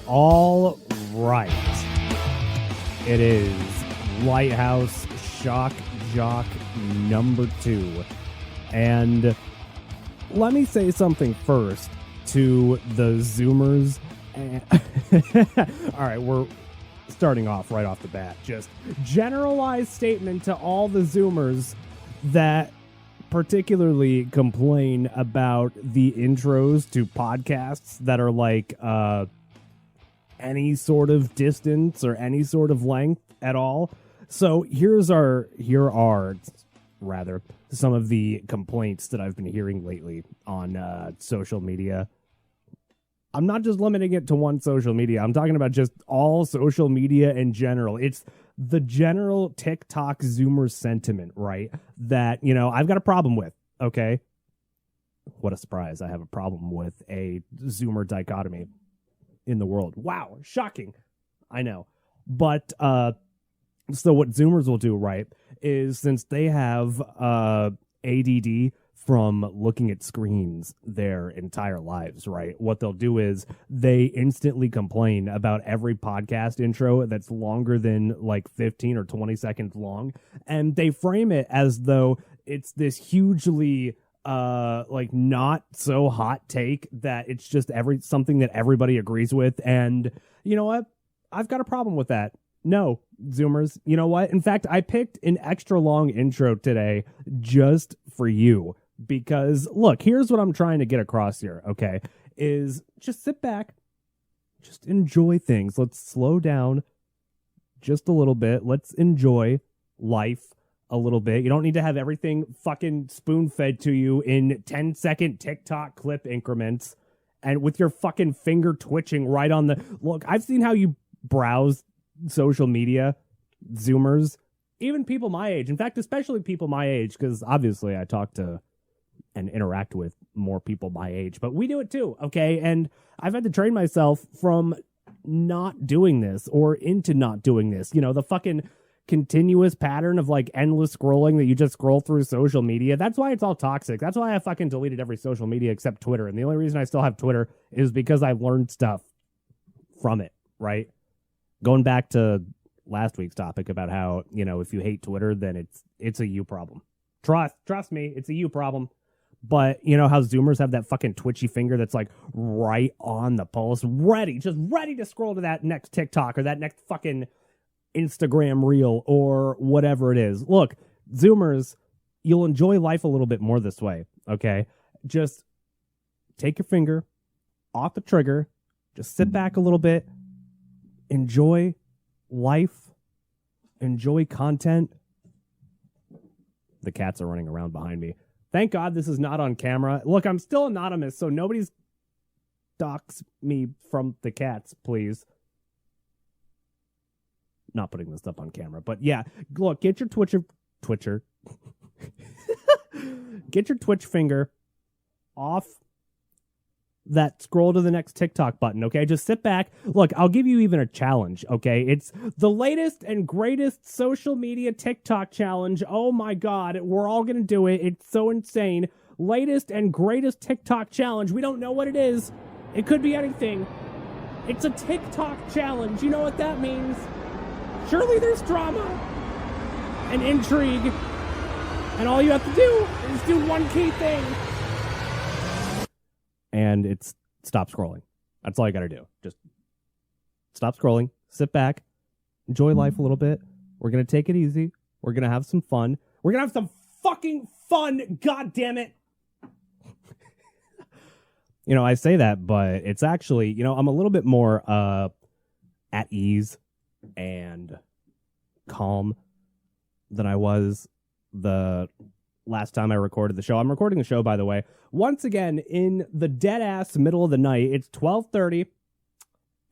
All right. It is Lighthouse Shock Jock number 2. And let me say something first to the Zoomers. All right, we're starting off right off the bat. Just generalized statement to all the Zoomers that particularly complain about the intros to podcasts that are like any sort of distance or any sort of length at all. So here are some of the complaints that I've been hearing lately on social media. I'm not just limiting it to one social media. I'm talking about just all social media in general. It's the general TikTok Zoomer sentiment, right? That, you know, I've got a problem with, okay? What a surprise. I have a problem with a Zoomer dichotomy in the world. Wow, shocking. I know. But so what Zoomers will do, right, is since they have ADD from looking at screens their entire lives, right, what they'll do is they instantly complain about every podcast intro that's longer than like 15 or 20 seconds long, and they frame it as though it's this hugely like not so hot take that it's just something that everybody agrees with. And you know what? I've got a problem with that. No, Zoomers, you know what? In fact, I picked an extra long intro today just for you because, look, here's what I'm trying to get across here, okay, is just sit back, just enjoy things. Let's slow down just a little bit. Let's enjoy life a little bit. You don't need to have everything fucking spoon-fed to you in 10-second TikTok clip increments and with your fucking finger twitching right on the... Look, I've seen how you browse social media, Zoomers, even people my age. In fact, especially people my age, because obviously I talk to and interact with more people my age, but we do it too, okay? And I've had to train myself from not doing this or into not doing this. You know, the fucking continuous pattern of like endless scrolling that you just scroll through social media. That's why it's all toxic. That's why I fucking deleted every social media except Twitter. And the only reason I still have Twitter is because I've learned stuff from it, right? Going back to last week's topic about how, you know, if you hate Twitter, then it's a you problem. Trust me, it's a you problem. But you know how Zoomers have that fucking twitchy finger that's like right on the pulse, just ready to scroll to that next TikTok or that next fucking Instagram reel or whatever it is. Look, Zoomers, you'll enjoy life a little bit more this way, okay? Just take your finger off the trigger, just sit back a little bit, enjoy life, enjoy content. The cats are running around behind me. Thank God this is not on camera. Look, I'm still anonymous, so nobody's dox me from the cats, please. Not putting this stuff on camera, but yeah, look, get your Twitcher. Get your Twitch finger off that scroll to the next TikTok button, okay? Just sit back. Look, I'll give you even a challenge, okay? It's the latest and greatest social media TikTok challenge. Oh my God, we're all gonna do it. It's so insane. Latest and greatest TikTok challenge. We don't know what it is. It could be anything. It's a TikTok challenge. You know what that means? Surely there's drama and intrigue, and all you have to do is do one key thing. And it's stop scrolling. That's all you got to do. Just stop scrolling, sit back, enjoy life a little bit. We're going to take it easy. We're going to have some fun. We're going to have some fucking fun, God damn it. You know, I say that, but it's actually, you know, I'm a little bit more at ease and calm than I was the last time I recorded the show. I'm recording the show, by the way, once again in the dead ass middle of the night. It's 12:30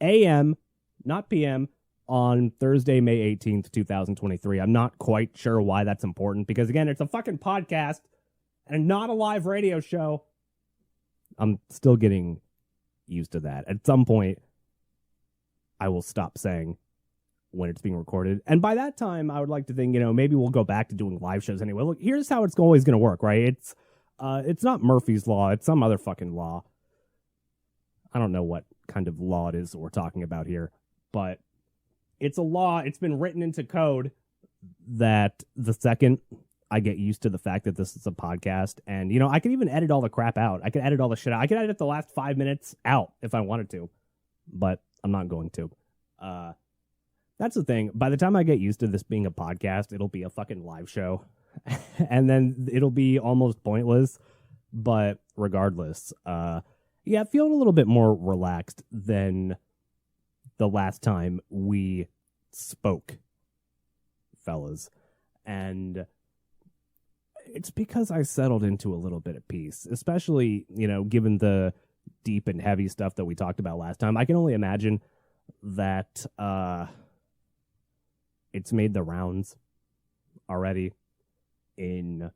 a.m., not p.m., on Thursday, May 18th, 2023. I'm not quite sure why that's important because, again, it's a fucking podcast and not a live radio show. I'm still getting used to that. At some point, I will stop saying when it's being recorded. And by that time, I would like to think, you know, maybe we'll go back to doing live shows anyway. Look, here's how it's always going to work, right? It's not Murphy's Law. It's some other fucking law. I don't know what kind of law it is that we're talking about here, but it's a law. It's been written into code that the second I get used to the fact that this is a podcast, and, you know, I can even edit all the crap out. I can edit all the shit out. I can edit the last 5 minutes out if I wanted to, but I'm not going to. That's the thing. By the time I get used to this being a podcast, it'll be a fucking live show, and then it'll be almost pointless. But regardless, feeling a little bit more relaxed than the last time we spoke, fellas. And it's because I settled into a little bit of peace, especially, you know, given the deep and heavy stuff that we talked about last time. I can only imagine that it's made the rounds already in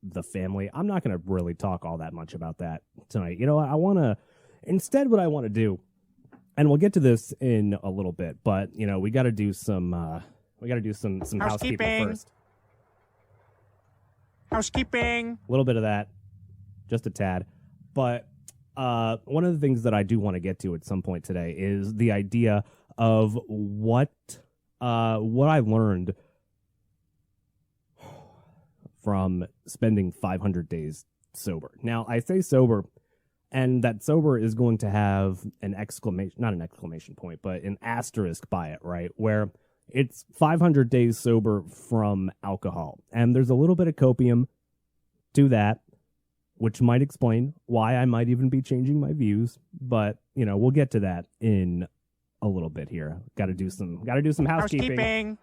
the family. I'm not going to really talk all that much about that tonight. You know, what I want to do, and we'll get to this in a little bit, but, you know, we got to do some housekeeping first. Housekeeping. A little bit of that, just a tad. But one of the things that I do want to get to at some point today is the idea of what I learned from spending 500 days sober. Now, I say sober, and that sober is going to have an not an exclamation point, but an asterisk by it, right? Where it's 500 days sober from alcohol. And there's a little bit of copium to that, which might explain why I might even be changing my views. But, you know, we'll get to that in a little bit here. Got to do some housekeeping.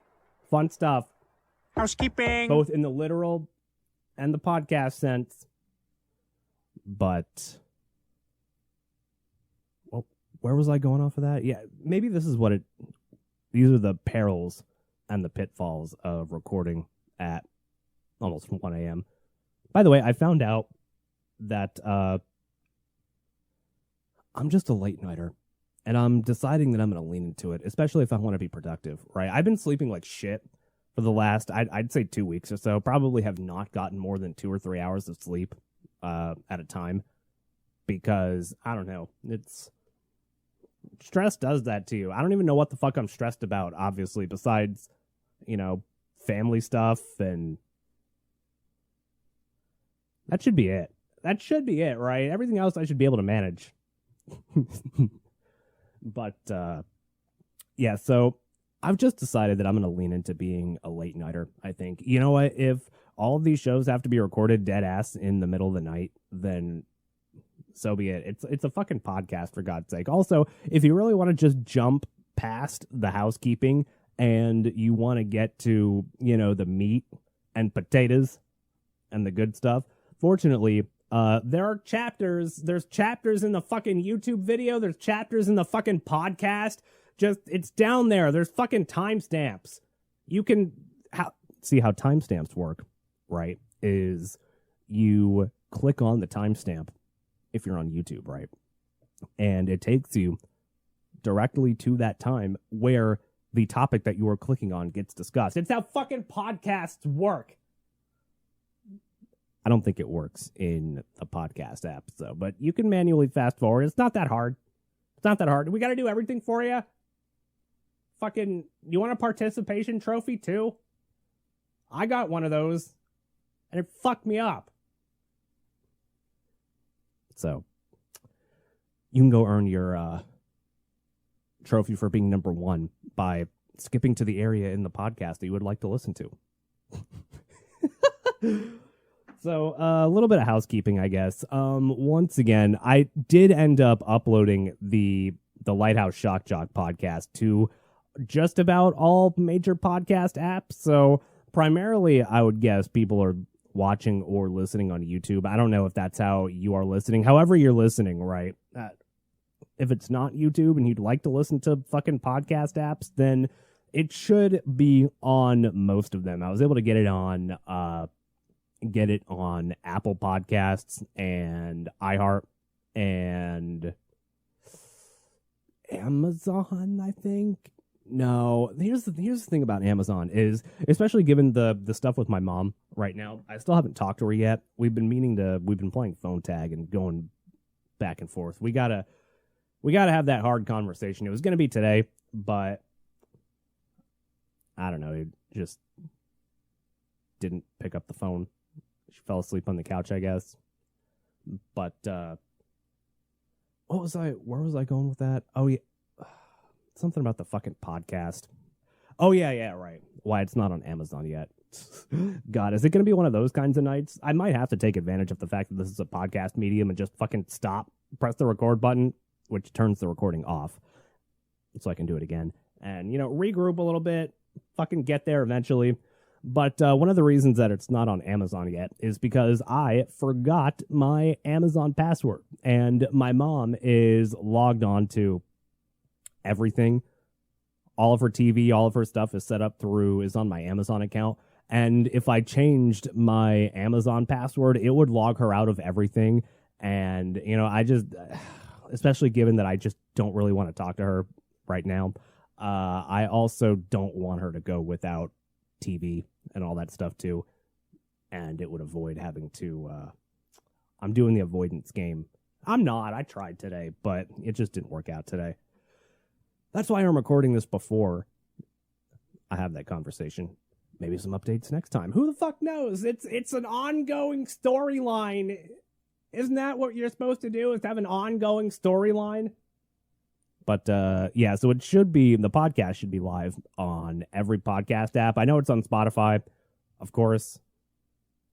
Fun stuff. Housekeeping. Both in the literal and the podcast sense. But, well, where was I going off of that? Yeah, maybe this is these are the perils and the pitfalls of recording at almost 1 a.m. By the way, I found out that I'm just a late nighter. And I'm deciding that I'm going to lean into it, especially if I want to be productive, right? I've been sleeping like shit for the last, I'd say 2 weeks or so. Probably have not gotten more than 2 or 3 hours of sleep at a time because, I don't know, stress does that to you. I don't even know what the fuck I'm stressed about, obviously, besides, you know, family stuff, and that should be it. That should be it, right? Everything else I should be able to manage. But, yeah, so I've just decided that I'm going to lean into being a late nighter, I think. You know what? If all of these shows have to be recorded dead ass in the middle of the night, then so be it. It's a fucking podcast, for God's sake. Also, if you really want to just jump past the housekeeping and you want to get to, you know, the meat and potatoes and the good stuff, fortunately, there are chapters. There's chapters in the fucking YouTube video. There's chapters in the fucking podcast. It's down there. There's fucking timestamps. You can see how timestamps work, right? Is you click on the timestamp if you're on YouTube, right? And it takes you directly to that time where the topic that you are clicking on gets discussed. It's how fucking podcasts work. I don't think it works in the podcast app, so, but you can manually fast forward. It's not that hard. We got to do everything for you. Fucking, you want a participation trophy too? I got one of those, and it fucked me up. So, you can go earn your trophy for being number one by skipping to the area in the podcast that you would like to listen to. So, a little bit of housekeeping, I guess. Once again, I did end up uploading the Lighthouse Shock Jock podcast to just about all major podcast apps. So, primarily, I would guess people are watching or listening on YouTube. I don't know if that's how you are listening. However you're listening, right? If it's not YouTube and you'd like to listen to fucking podcast apps, then it should be on most of them. I was able to get it on Apple Podcasts and iHeart and Amazon, I think. No, here's the thing about Amazon is, especially given the stuff with my mom right now, I still haven't talked to her yet. We've been playing phone tag and going back and forth. We gotta We got to have that hard conversation. It was going to be today, but I don't know. It just didn't pick up the phone. She fell asleep on the couch, I guess. But where was I going with that? Oh, yeah. Something about the fucking podcast. Oh, yeah, right. Why it's not on Amazon yet. God, is it going to be one of those kinds of nights? I might have to take advantage of the fact that this is a podcast medium and just fucking stop, press the record button, which turns the recording off, so I can do it again. And, regroup a little bit, fucking get there eventually. But one of the reasons that it's not on Amazon yet is because I forgot my Amazon password. And my mom is logged on to everything. All of her TV, all of her stuff is on my Amazon account. And if I changed my Amazon password, it would log her out of everything. And, I just, especially given that I just don't really want to talk to her right now, I also don't want her to go without TV and all that stuff too. And it would avoid having to, I'm doing the avoidance game. I'm not. I tried today, but it just didn't work out today. That's why I'm recording this before I have that conversation. Maybe some updates next time. Who the fuck knows? It's an ongoing storyline. Isn't that what you're supposed to do, is have an ongoing storyline? But, yeah, so the podcast should be live on every podcast app. I know it's on Spotify, of course.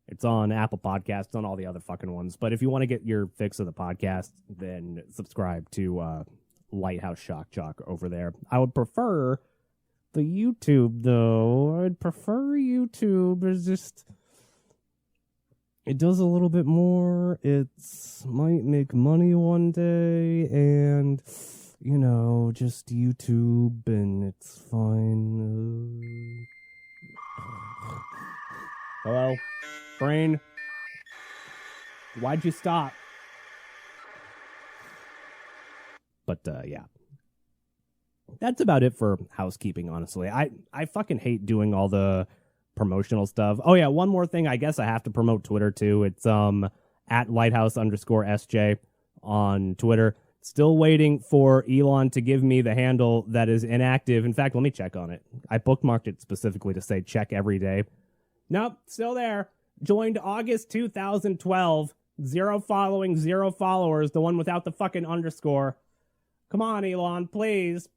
It's on Apple Podcasts, on all the other fucking ones. But if you want to get your fix of the podcast, then subscribe to Lighthouse Shock Jock over there. I would prefer the YouTube, though. I'd prefer YouTube. It's just, it does a little bit more. It's might make money one day, and just YouTube, and it's fine. Hello, brain. Why'd you stop? But yeah. That's about it for housekeeping, honestly. I fucking hate doing all the promotional stuff. Oh, yeah, one more thing. I guess I have to promote Twitter, too. It's at Lighthouse_SJ on Twitter. Still waiting for Elon to give me the handle that is inactive. In fact, let me check on it. I bookmarked it specifically to say check every day. Nope, still there. Joined August 2012. 0 following, 0 followers. The one without the fucking underscore. Come on, Elon, please.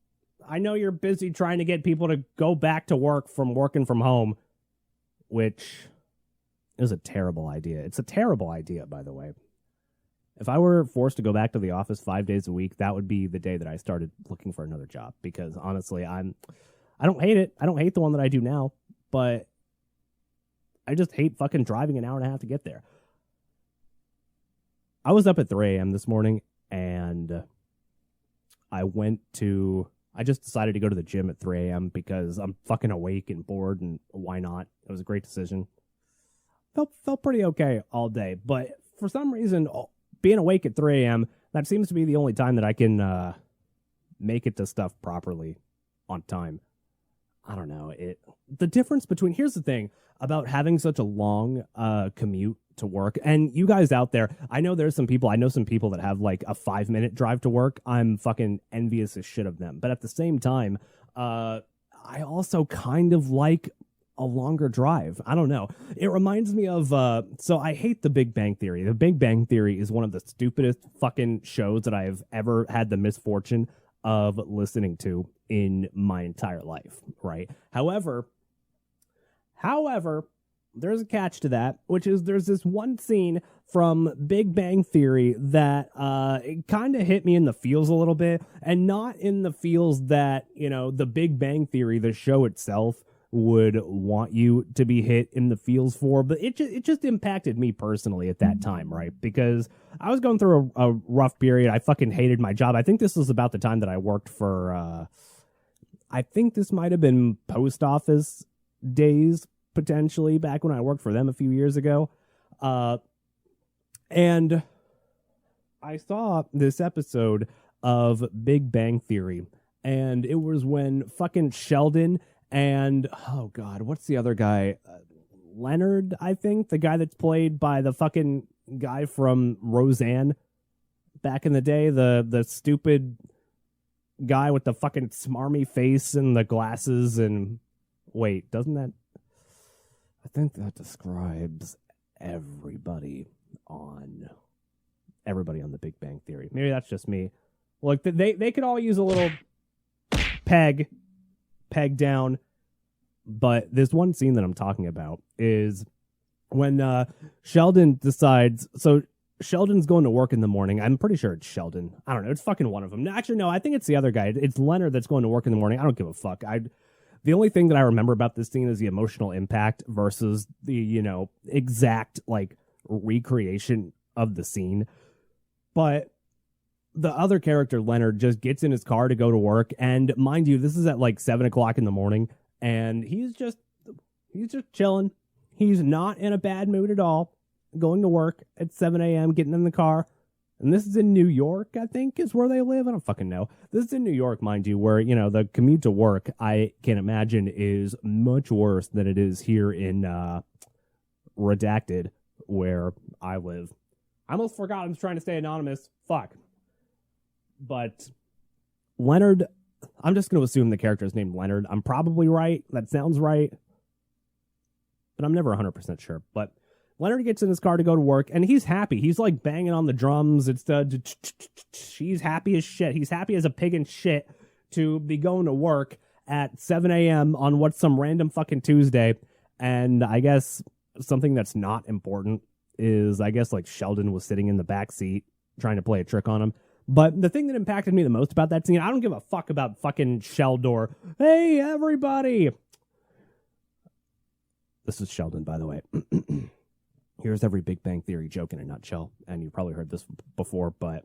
I know you're busy trying to get people to go back to work from working from home, which is a terrible idea. It's a terrible idea, by the way. If I were forced to go back to the office 5 days a week, that would be the day that I started looking for another job, because honestly, I don't hate it. I don't hate the one that I do now, but I just hate fucking driving an hour and a half to get there. I was up at 3 a.m. this morning, and I just decided to go to the gym at 3 a.m. because I'm fucking awake and bored, and why not? It was a great decision. Felt pretty okay all day, but for some reason, being awake at 3 a.m., that seems to be the only time that I can make it to stuff properly on time. I don't know. The difference between, here's the thing about having such a long commute to work, and you guys out there, I know some people that have like a 5-minute drive to work. I'm fucking envious as shit of them. But at the same time, I also kind of like a longer drive. I don't know. It reminds me of, so I hate The Big Bang Theory. The Big Bang Theory is one of the stupidest fucking shows that I have ever had the misfortune of listening to in my entire life, right? However, there's a catch to that, which is there's this one scene from Big Bang Theory that it kind of hit me in the feels a little bit, and not in the feels that, the Big Bang Theory, the show itself, would want you to be hit in the feels for, but it just impacted me personally at that time, right? Because I was going through a rough period. I fucking hated my job. I think this was about the time that I worked for, I think this might have been post office days, potentially, back when I worked for them a few years ago. And I saw this episode of Big Bang Theory, and it was when fucking Sheldon and, oh God, what's the other guy? Leonard, I think, the guy that's played by the fucking guy from Roseanne, back in the day, the stupid guy with the fucking smarmy face and the glasses and wait, doesn't that? I think that describes everybody on the Big Bang Theory. Maybe that's just me. Look, they could all use a little peg down, but this one scene that I'm talking about is when Sheldon decides. So Sheldon's going to work in the morning. I'm pretty sure it's Sheldon. I don't know. It's fucking one of them. Actually, no, I think it's the other guy. It's Leonard that's going to work in the morning. I don't give a fuck. The only thing that I remember about this scene is the emotional impact versus the, exact, recreation of the scene. But the other character, Leonard, just gets in his car to go to work. And mind you, this is at 7 o'clock in the morning. And he's just chilling. He's not in a bad mood at all. Going to work at 7 a.m., getting in the car. And this is in New York, I think, is where they live. I don't fucking know. This is in New York, mind you, where, the commute to work, I can imagine, is much worse than it is here in Redacted, where I live. I almost forgot I was trying to stay anonymous. Fuck. But Leonard, I'm just going to assume the character is named Leonard. I'm probably right. That sounds right. But I'm never 100% sure. But Leonard gets in his car to go to work, and he's happy. He's banging on the drums. It's he's happy as shit. He's happy as a pig in shit to be going to work at 7 a.m. on what's some random fucking Tuesday. And I guess something that's not important is, Sheldon was sitting in the back seat trying to play a trick on him. But the thing that impacted me the most about that scene, I don't give a fuck about fucking Sheldor. Hey, everybody. This is Sheldon, by the way. Here's every Big Bang Theory joke in a nutshell. And you've probably heard this before, but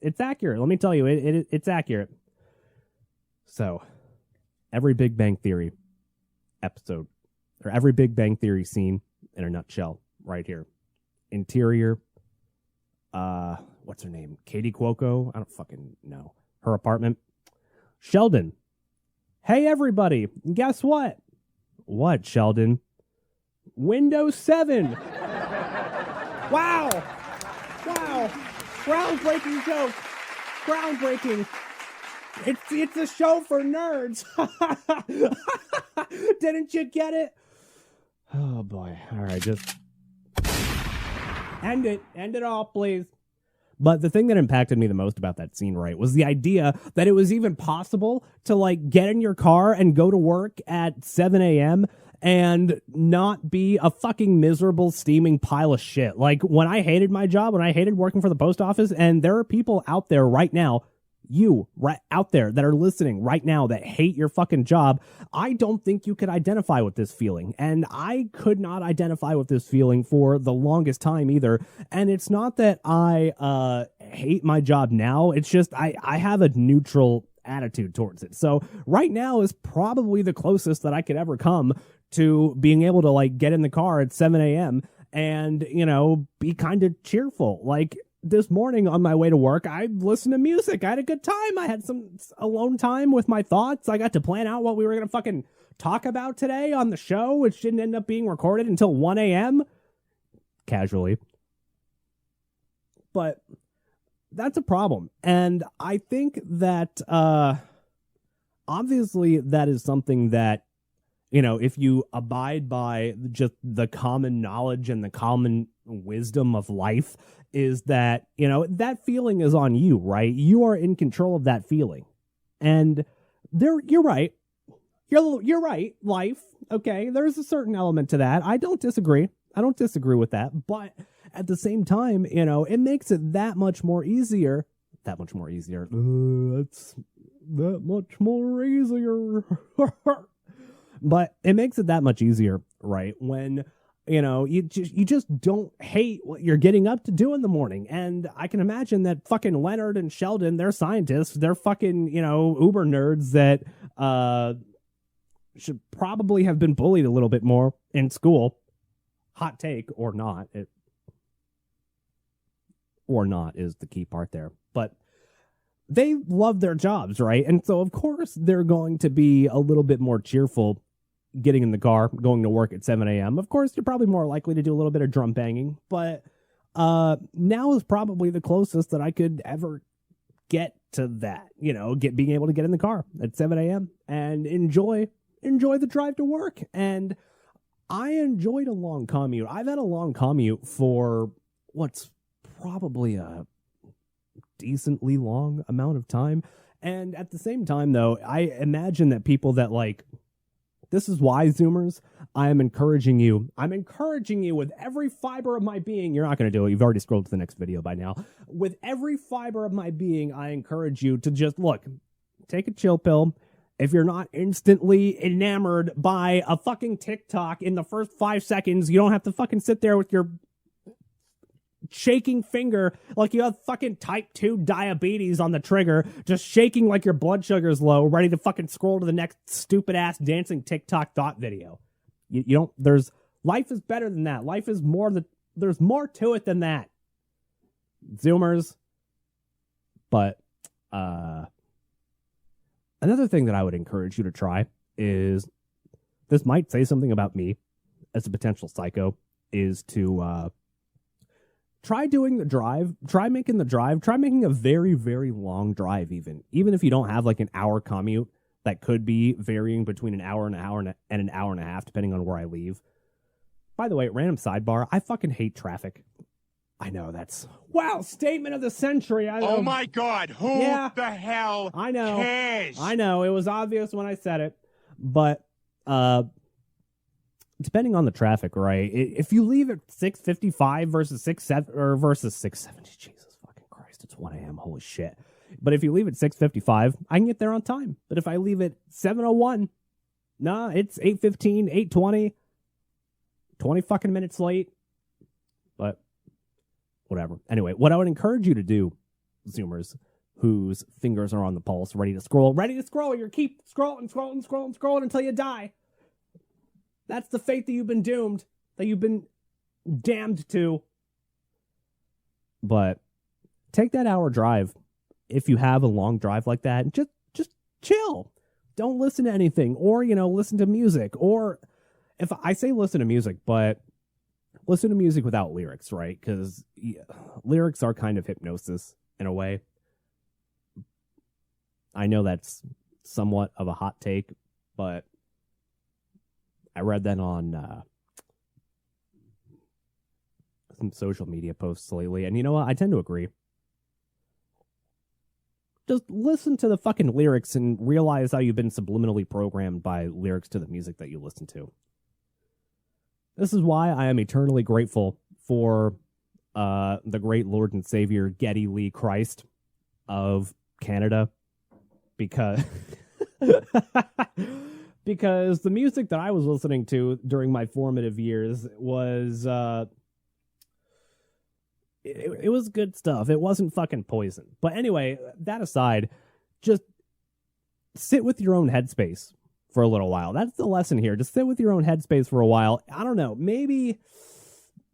it's accurate. Let me tell you, it's accurate. So, every Big Bang Theory episode, or every Big Bang Theory scene in a nutshell, right here. Interior, what's her name? Katie Cuoco? I don't fucking know. Her apartment. Sheldon. Hey, everybody. Guess what? What, Sheldon? Windows 7. Wow. Groundbreaking joke. Groundbreaking. It's a show for nerds. Didn't you get it? Oh, boy. All right, just end it. End it all, please. But the thing that impacted me the most about that scene, right, was the idea that it was even possible to, get in your car and go to work at 7 a.m., and not be a fucking miserable, steaming pile of shit. When I hated my job, when I hated working for the post office, and there are people out there right now, you right out there that are listening right now that hate your fucking job, I don't think you could identify with this feeling. And I could not identify with this feeling for the longest time either. And it's not that I hate my job now. It's just I have a neutral attitude towards it. So right now is probably the closest that I could ever come to being able to get in the car at 7 a.m. and, be kind of cheerful. This morning on my way to work, I listened to music. I had a good time. I had some alone time with my thoughts. I got to plan out what we were going to fucking talk about today on the show, which didn't end up being recorded until 1 a.m. Casually. But that's a problem. And I think that obviously that is something that, if you abide by just the common knowledge and the common wisdom of life, is that, that feeling is on you, right? You are in control of that feeling. And you're right. You're right. Life. Okay. There's a certain element to that. I don't disagree with that. But at the same time, it makes it that much more easier. It's that much more easier. But it makes it that much easier, right? When, you just don't hate what you're getting up to do in the morning. And I can imagine that fucking Leonard and Sheldon, they're scientists. They're fucking, uber nerds that should probably have been bullied a little bit more in school. Hot take or not. Or not is the key part there. But they love their jobs, right? And so, of course, they're going to be a little bit more cheerful getting in the car, going to work at 7 a.m. Of course, you're probably more likely to do a little bit of drum banging, but now is probably the closest that I could ever get to that, being able to get in the car at 7 a.m. and enjoy the drive to work. And I enjoyed a long commute. I've had a long commute for what's probably a decently long amount of time. And at the same time, though, I imagine that people that this is why, Zoomers, I'm encouraging you with every fiber of my being. You're not going to do it. You've already scrolled to the next video by now. With every fiber of my being, I encourage you to just take a chill pill. If you're not instantly enamored by a fucking TikTok in the first 5 seconds, you don't have to fucking sit there with your shaking finger like you have fucking type 2 diabetes on the trigger, just shaking like your blood sugar's low, ready to fucking scroll to the next stupid ass dancing TikTok thought video. You don't, life is better than that. Life is there's more to it than that. Zoomers. But, another thing that I would encourage you to try is, this might say something about me as a potential psycho, is to, try doing the drive, try making a very, very long drive even if you don't have an hour commute that could be varying between an hour and an hour and a half, depending on where I leave. By the way, random sidebar, I fucking hate traffic. I know that's, statement of the century. Oh my God, who the hell cares? I know, it was obvious when I said it, but, depending on the traffic, right? If you leave at 6:55 versus 6:70, Jesus fucking Christ, it's 1 a.m. Holy shit! But if you leave at 6:55, I can get there on time. But if I leave at 7:01, it's 8:15, 8:20, 20 fucking minutes late. But whatever. Anyway, what I would encourage you to do, Zoomers, whose fingers are on the pulse, ready to scroll, you keep scrolling until you die. That's the fate that you've been doomed, that you've been damned to. But take that hour drive. If you have a long drive like that, just chill. Don't listen to anything, or, listen to music. Or if I say listen to music, but listen to music without lyrics, right? Because lyrics are kind of hypnosis in a way. I know that's somewhat of a hot take, but I read that on some social media posts lately, and you know what? I tend to agree. Just listen to the fucking lyrics and realize how you've been subliminally programmed by lyrics to the music that you listen to. This is why I am eternally grateful for the great Lord and Savior Geddy Lee Christ of Canada, because because the music that I was listening to during my formative years was it was good stuff. It wasn't fucking poison. But anyway, that aside, just sit with your own headspace for a little while. That's the lesson here. Just sit with your own headspace for a while. I don't know. Maybe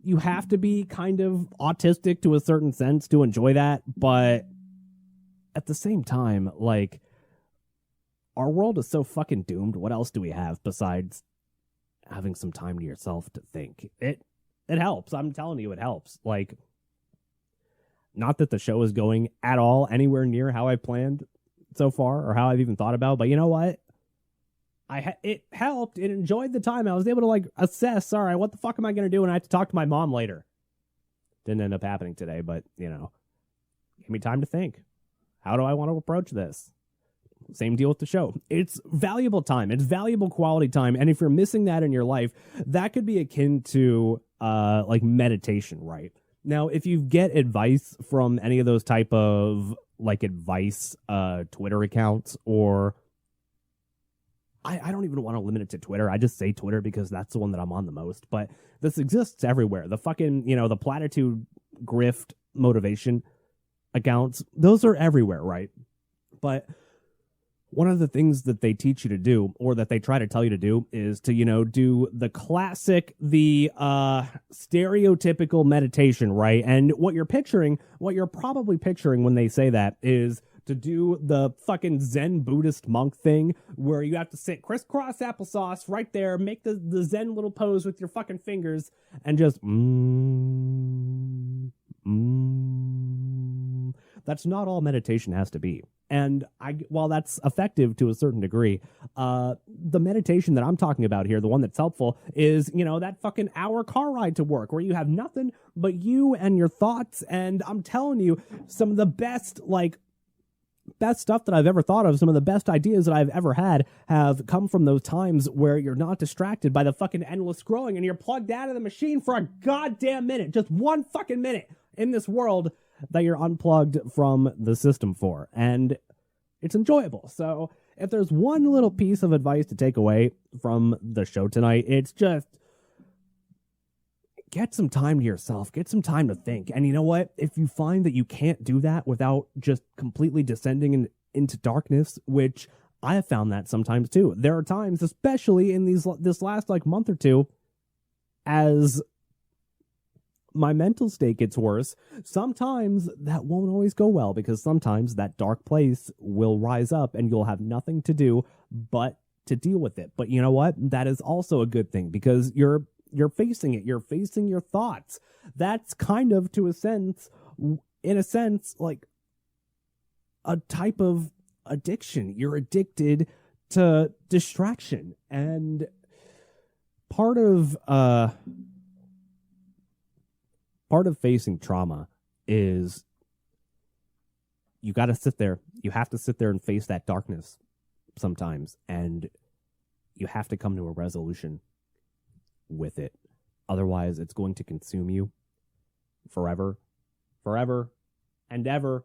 you have to be kind of autistic to a certain sense to enjoy that. But at the same time, our world is so fucking doomed. What else do we have besides having some time to yourself to think? It helps. I'm telling you, it helps. Not that the show is going at all anywhere near how I planned so far or how I've even thought about, but you know what? It helped. It enjoyed the time. I was able to assess, all right, what the fuck am I going to do when I have to talk to my mom later? Didn't end up happening today, but give me time to think. How do I want to approach this? Same deal with the show. It's valuable time. It's valuable quality time. And if you're missing that in your life, that could be akin to meditation, right? Now, if you get advice from any of those type of advice Twitter accounts, or I don't even want to limit it to Twitter. I just say Twitter because that's the one that I'm on the most. But this exists everywhere. The fucking, the platitude grift motivation accounts, those are everywhere, right? But one of the things that they teach you to do, or that they try to tell you to do, is to, do the classic, the stereotypical meditation, right? And what you're probably picturing when they say that is to do the fucking Zen Buddhist monk thing where you have to sit crisscross applesauce right there, make the Zen little pose with your fucking fingers, and just That's not all meditation has to be. And while that's effective to a certain degree, the meditation that I'm talking about here, the one that's helpful, is, that fucking hour car ride to work where you have nothing but you and your thoughts. And I'm telling you, some of the best stuff that I've ever thought of, some of the best ideas that I've ever had have come from those times where you're not distracted by the fucking endless scrolling and you're plugged out of the machine for a goddamn minute, just one fucking minute in this world that you're unplugged from the system for. And it's enjoyable. So if there's one little piece of advice to take away from the show tonight, it's just get some time to yourself, get some time to think. And you know what? If you find that you can't do that without just completely descending into darkness, which I have found that sometimes too. There are times, especially in this last month or two, as my mental state gets worse, sometimes that won't always go well, because sometimes that dark place will rise up and you'll have nothing to do but to deal with it. But you know what? That is also a good thing, because you're facing it. You're facing your thoughts. That's kind of, in a sense, like a type of addiction. You're addicted to distraction. And part of facing trauma is you got to sit there. You have to sit there and face that darkness sometimes. And you have to come to a resolution with it. Otherwise, it's going to consume you forever and ever,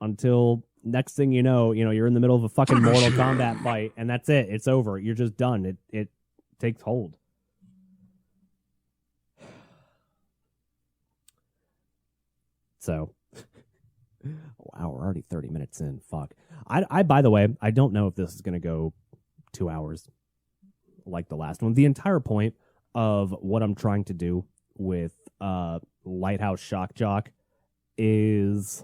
until next thing you know, you're in the middle of a fucking Mortal Kombat fight, and that's it. It's over. You're just done. It takes hold. So, wow, we're already 30 minutes in. Fuck. I by the way, I don't know if this is going to go 2 hours like the last one. The entire point of what I'm trying to do with Lighthouse Shock Jock is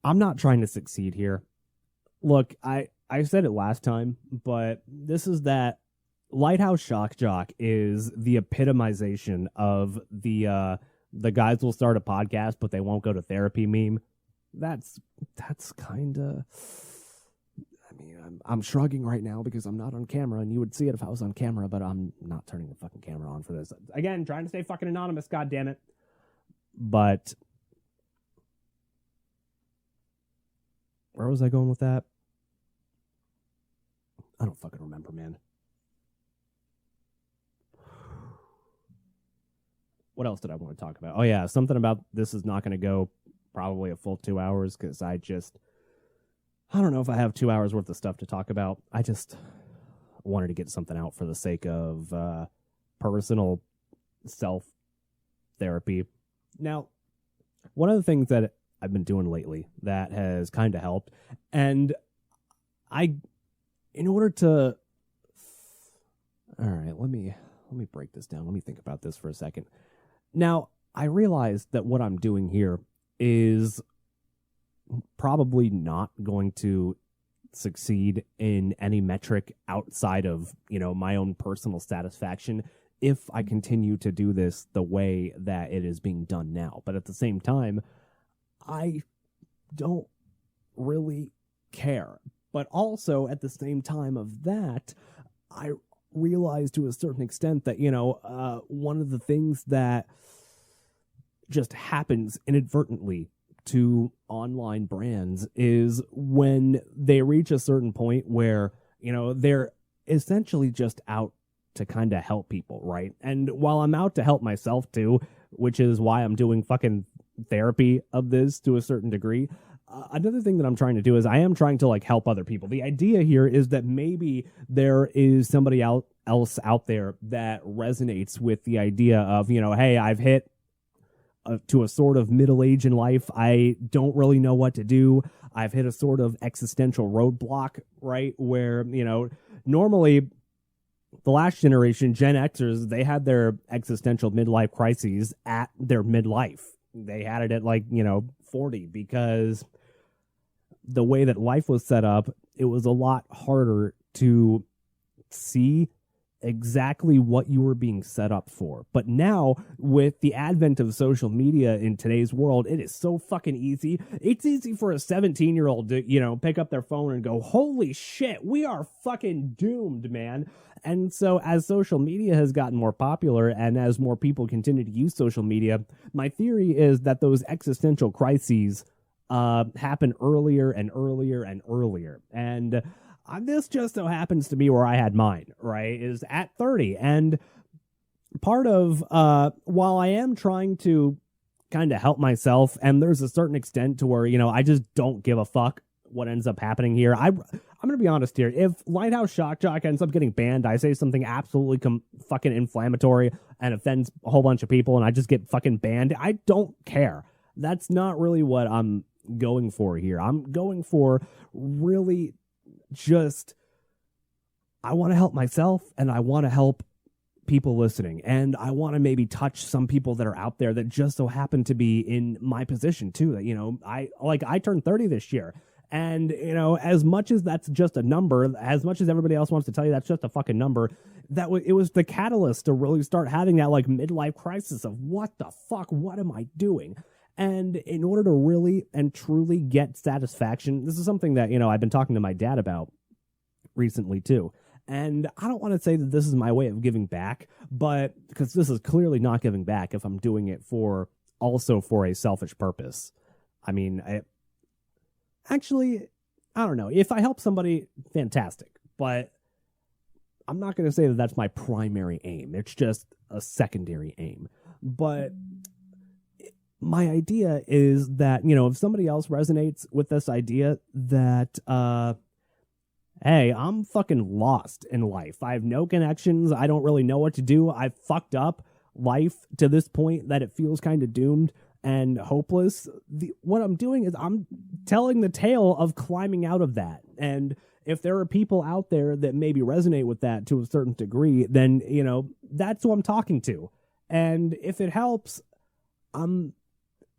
I'm not trying to succeed here. Look, I said it last time, but this is that Lighthouse Shock Jock is the epitomization of the guys will start a podcast but they won't go to therapy meme. That's kind of, I mean, I'm shrugging right now because I'm not on camera, and you would see it if I was on camera, but I'm not turning the fucking camera on for this. Again, trying to stay fucking anonymous, goddammit. But where was I going with that? I don't fucking remember, man. What else did I want to talk about? Oh, yeah, something about this is not going to go probably a full 2 hours, because I don't know if I have 2 hours worth of stuff to talk about. I just wanted to get something out for the sake of personal self-therapy. Now, one of the things that I've been doing lately that has kind of helped, and in order to... All right, let me break this down. Let me think about this for a second. Now, I realize that what I'm doing here is probably not going to succeed in any metric outside of, my own personal satisfaction if I continue to do this the way that it is being done now. But at the same time, I don't really care. But also at the same time of that, I realize to a certain extent that, one of the things that just happens inadvertently to online brands is when they reach a certain point where, they're essentially just out to kind of help people, right? And while I'm out to help myself too, which is why I'm doing fucking therapy of this to a certain degree, another thing that I'm trying to do is I am trying to help other people. The idea here is that maybe there is somebody else out there that resonates with the idea of, hey, I've hit to a sort of middle age in life. I don't really know what to do. I've hit a sort of existential roadblock, right? Where, normally the last generation, Gen Xers, they had their existential midlife crises at their midlife. They had it at 40 because the way that life was set up, it was a lot harder to see exactly what you were being set up for. But now, with the advent of social media in today's world, it is so fucking easy. It's easy for a 17-year-old to, pick up their phone and go, holy shit, we are fucking doomed, man. And so as social media has gotten more popular and as more people continue to use social media, my theory is that those existential crises happen earlier and earlier and earlier. And this just so happens to be where I had mine, right, is at 30. And part of, while I am trying to kind of help myself, and there's a certain extent to where, I just don't give a fuck what ends up happening here. I'm going to be honest here. If Lighthouse Shock Jock ends up getting banned, I say something absolutely fucking inflammatory and offends a whole bunch of people, and I just get fucking banned, I don't care. That's not really what I'm going for here. I'm going for really just, I want to help myself and I want to help people listening, and I want to maybe touch some people that are out there that just so happen to be in my position too. That, I turned 30 this year, and as much as that's just a number, as much as everybody else wants to tell you that's just a fucking number, it was the catalyst to really start having that midlife crisis of what the fuck, what am I doing? And in order to really and truly get satisfaction, this is something that, I've been talking to my dad about recently too. And I don't want to say that this is my way of giving back, but because this is clearly not giving back if I'm doing it also for a selfish purpose. I mean, I don't know. If I help somebody, fantastic. But I'm not going to say that that's my primary aim. It's just a secondary aim. But my idea is that, if somebody else resonates with this idea that, hey, I'm fucking lost in life. I have no connections. I don't really know what to do. I've fucked up life to this point that it feels kind of doomed and hopeless. What I'm doing is I'm telling the tale of climbing out of that. And if there are people out there that maybe resonate with that to a certain degree, then, that's who I'm talking to. And if it helps,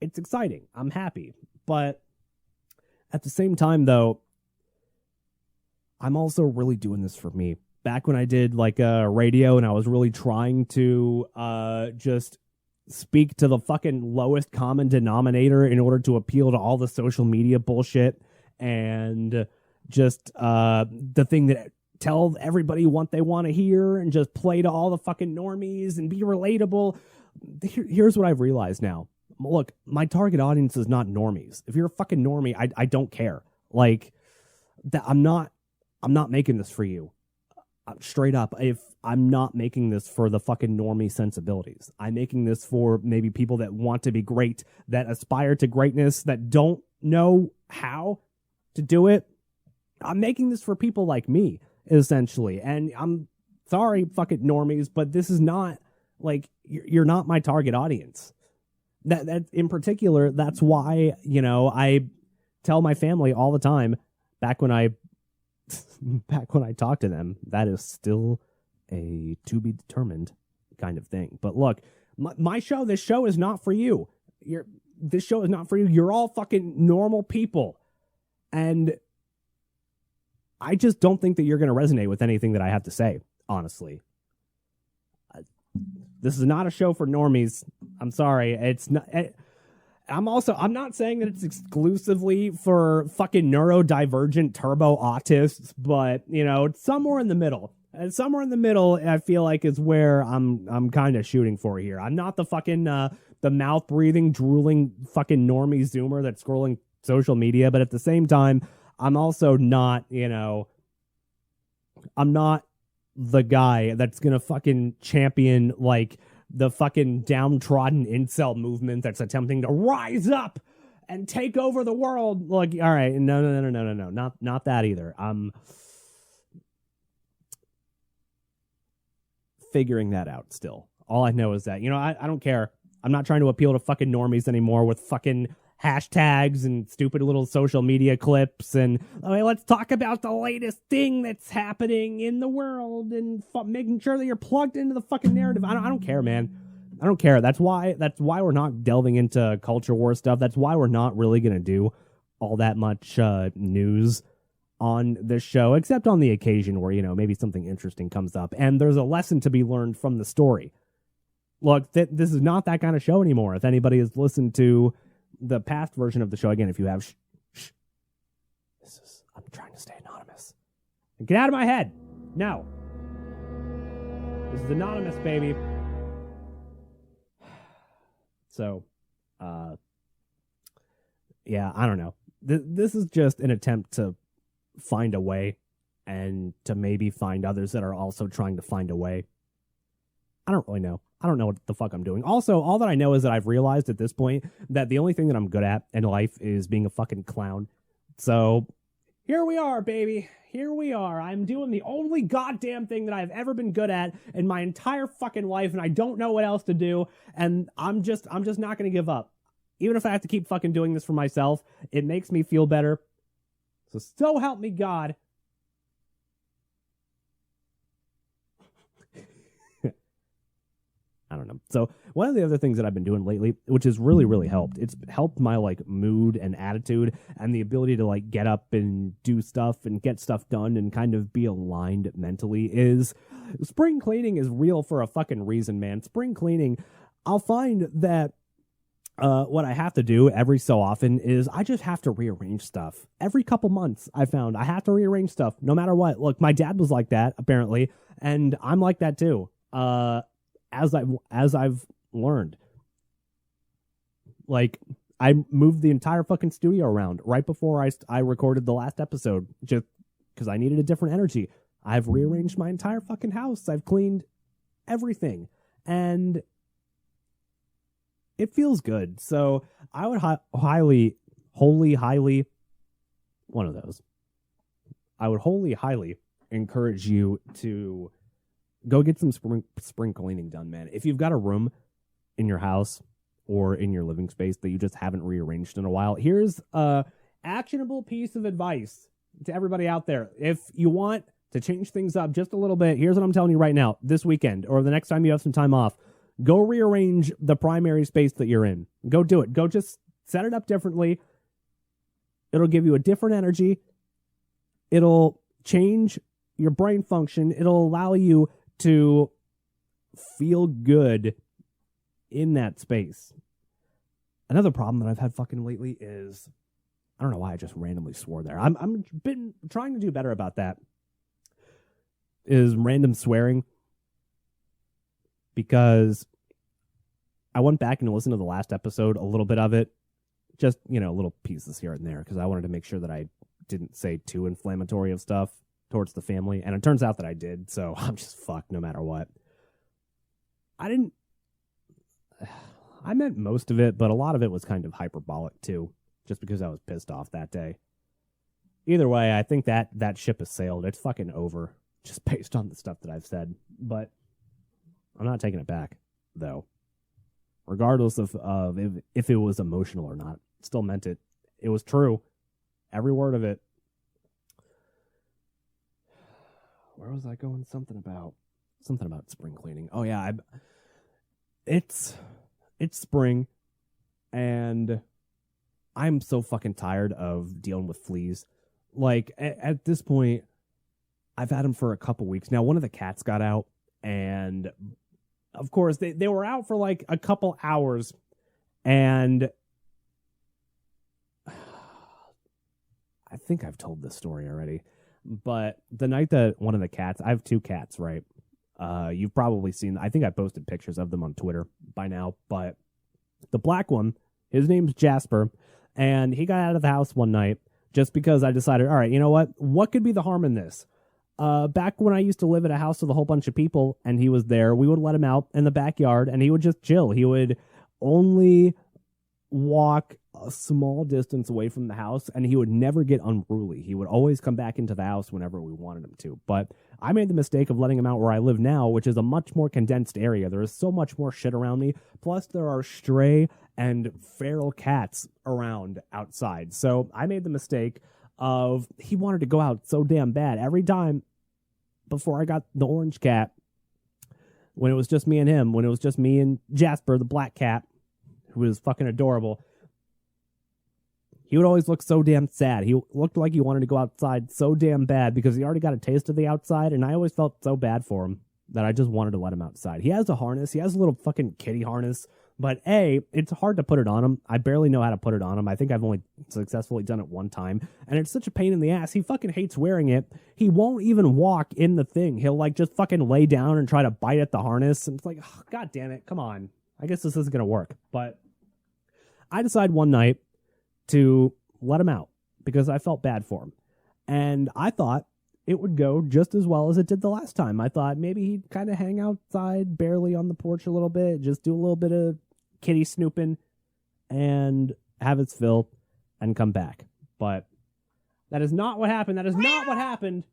it's exciting. I'm happy. But at the same time, though, I'm also really doing this for me. Back when I did radio and I was really trying to just speak to the fucking lowest common denominator in order to appeal to all the social media bullshit and just the thing that tell everybody what they want to hear and just play to all the fucking normies and be relatable. Here's what I've realized now. Look, my target audience is not normies. If you're a fucking normie, I don't care. I'm not making this for you. Straight up, if I'm not making this for the fucking normie sensibilities. I'm making this for maybe people that want to be great, that aspire to greatness, that don't know how to do it. I'm making this for people like me, essentially. And I'm sorry, fucking normies, but this is not, you're not my target audience. That in particular, that's why, I tell my family all the time, back when I talk to them, that is still a to be determined kind of thing. But look, this show is not for you. This show is not for you. You're all fucking normal people. And I just don't think that you're going to resonate with anything that I have to say, honestly. This is not a show for normies. I'm sorry. It's not. I'm not saying that it's exclusively for fucking neurodivergent turbo autists, but it's somewhere in the middle. And somewhere in the middle, I feel like is where I'm kind of shooting for here. I'm not the fucking the mouth breathing, drooling fucking normie zoomer that's scrolling social media, but at the same time, I'm also not, I'm not the guy that's gonna fucking champion the fucking downtrodden incel movement that's attempting to rise up and take over the world. All right, no, not that either. I'm figuring that out still. All I know is that, I don't care. I'm not trying to appeal to fucking normies anymore with fucking hashtags and stupid little social media clips and let's talk about the latest thing that's happening in the world and making sure that you're plugged into the fucking narrative. I don't care, man. I don't care. That's why we're not delving into culture war stuff. That's why we're not really going to do all that much news on this show, except on the occasion where, maybe something interesting comes up and there's a lesson to be learned from the story. Look, this is not that kind of show anymore. If anybody has listened to the past version of the show, again, if you have, I'm trying to stay anonymous. Get out of my head. No. This is anonymous, baby. So, yeah, I don't know. This is just an attempt to find a way and to maybe find others that are also trying to find a way. I don't really know. I don't know what the fuck I'm doing. Also, all that I know is that I've realized at this point that the only thing that I'm good at in life is being a fucking clown. So, here we are, baby. Here we are. I'm doing the only goddamn thing that I've ever been good at in my entire fucking life, and I don't know what else to do, and I'm just not going to give up. Even if I have to keep fucking doing this for myself, it makes me feel better. So help me God. I don't know. So one of the other things that I've been doing lately, which has really, really helped, it's helped my mood and attitude and the ability to get up and do stuff and get stuff done and kind of be aligned mentally, is spring cleaning is real for a fucking reason, man. Spring cleaning, I'll find that what I have to do every so often is I just have to rearrange stuff. Every couple months I found I have to rearrange stuff no matter what. Look, my dad was like that apparently, and I'm like that too. As I've learned, I moved the entire fucking studio around right before I recorded the last episode, just because I needed a different energy. I've rearranged my entire fucking house. I've cleaned everything, and it feels good. So I would highly encourage you to go get some spring cleaning done, man. If you've got a room in your house or in your living space that you just haven't rearranged in a while, here's a actionable piece of advice to everybody out there. If you want to change things up just a little bit, here's what I'm telling you right now. This weekend or the next time you have some time off, go rearrange the primary space that you're in. Go do it. Go just set it up differently. It'll give you a different energy. It'll change your brain function. It'll allow you to feel good in that space. Another problem that I've had fucking lately is, I don't know why I just randomly swore there. I'm been trying to do better about that. Is random swearing. Because I went back and listened to the last episode, a little bit of it, just, little pieces here and there, because I wanted to make sure that I didn't say too inflammatory of stuff towards the family, and it turns out that I did, so I'm just fucked no matter what. I meant most of it, but a lot of it was kind of hyperbolic too, just because I was pissed off that day. Either way, I think that ship has sailed. It's fucking over, just based on the stuff that I've said, but I'm not taking it back, though. Regardless of if it was emotional or not, still meant it. It was true. Every word of it. Where was I going? Something about spring cleaning. Oh yeah, it's spring, and I'm so fucking tired of dealing with fleas. At this point, I've had them for a couple weeks now. One of the cats got out, and of course they were out for a couple hours, and I think I've told this story already. But the night that one of the cats, I have two cats, right? You've probably seen, I think I posted pictures of them on Twitter by now, but the black one, his name's Jasper, and he got out of the house one night just because I decided, all right, you know what could be the harm in this? Back when I used to live at a house with a whole bunch of people and he was there, we would let him out in the backyard and he would just chill. He would only walk a small distance away from the house, and he would never get unruly. He would always come back into the house whenever we wanted him to. But I made the mistake of letting him out where I live now, which is a much more condensed area. There is so much more shit around me. Plus, there are stray and feral cats around outside. So I made the mistake of, he wanted to go out so damn bad. Every time before I got the orange cat, when it was just me and him, when it was just me and Jasper, the black cat, who was fucking adorable, he would always look so damn sad. He looked like he wanted to go outside so damn bad because he already got a taste of the outside, and I always felt so bad for him that I just wanted to let him outside. He has a harness. He has a little fucking kitty harness, but it's hard to put it on him. I barely know how to put it on him. I think I've only successfully done it one time, and it's such a pain in the ass. He fucking hates wearing it. He won't even walk in the thing. He'll like just fucking lay down and try to bite at the harness, and it's like, oh, God damn it, come on. I guess this isn't going to work, but I decided one night to let him out because I felt bad for him, and I thought it would go just as well as it did the last time. I thought maybe he'd kind of hang outside barely on the porch a little bit, just do a little bit of kitty snooping and have its fill and come back. But that is not what happened. That is not what happened.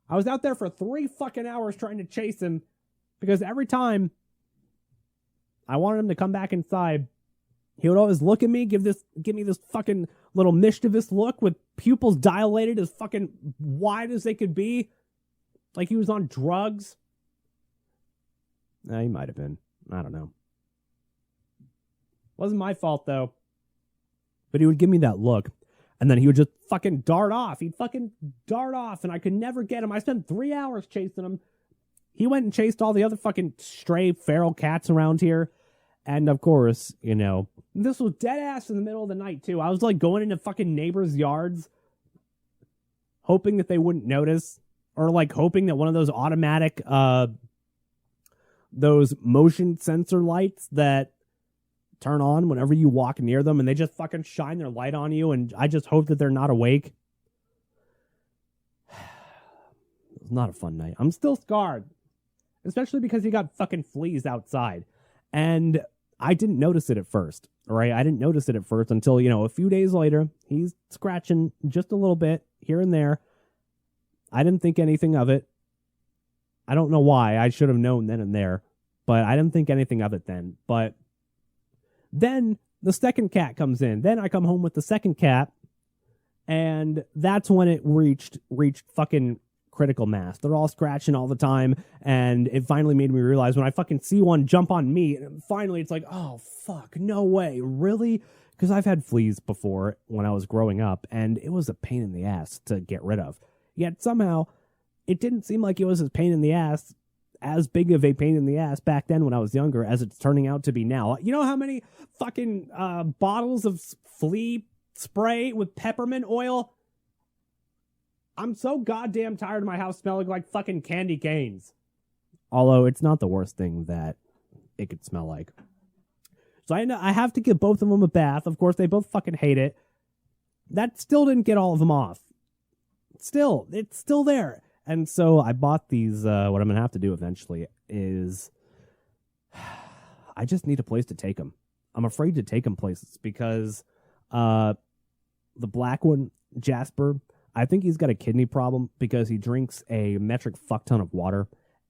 I was out there for 3 fucking hours trying to chase him because every time I wanted him to come back inside, he would always look at me, give me this fucking little mischievous look with pupils dilated as fucking wide as they could be. Like he was on drugs. He might have been. I don't know. Wasn't my fault, though. But he would give me that look, and then he would just fucking dart off. He'd fucking dart off, and I could never get him. I spent 3 hours chasing him. He went and chased all the other fucking stray feral cats around here. And, of course, you know, this was dead ass in the middle of the night, too. I was, like, going into fucking neighbors' yards, hoping that they wouldn't notice, or, like, hoping that one of those automatic, those motion sensor lights that turn on whenever you walk near them, and they just fucking shine their light on you, and I just hope that they're not awake. It was not a fun night. I'm still scarred, especially because he got fucking fleas outside. And I didn't notice it at first, right? I didn't notice it at first until, you know, a few days later, he's scratching just a little bit here and there. I didn't think anything of it. I don't know why. I should have known then and there, but I didn't think anything of it then. But then the second cat comes in. Then I come home with the second cat, and that's when it reached fucking critical mass. They're all scratching all the time, and it finally made me realize when I fucking see one jump on me, and finally it's like, oh, fuck, no way, really? Because I've had fleas before when I was growing up, and it was a pain in the ass to get rid of. Yet somehow, it didn't seem like it was as big of a pain in the ass back then when I was younger as it's turning out to be now. You know how many fucking bottles of flea spray with peppermint oil? I'm so goddamn tired of my house smelling like fucking candy canes. Although it's not the worst thing that it could smell like. So I have to give both of them a bath. Of course, they both fucking hate it. That still didn't get all of them off. It's still there. And so I bought these. What I'm going to have to do eventually is I just need a place to take them. I'm afraid to take them places because the black one, Jasper, I think he's got a kidney problem because he drinks a metric fuck ton of water.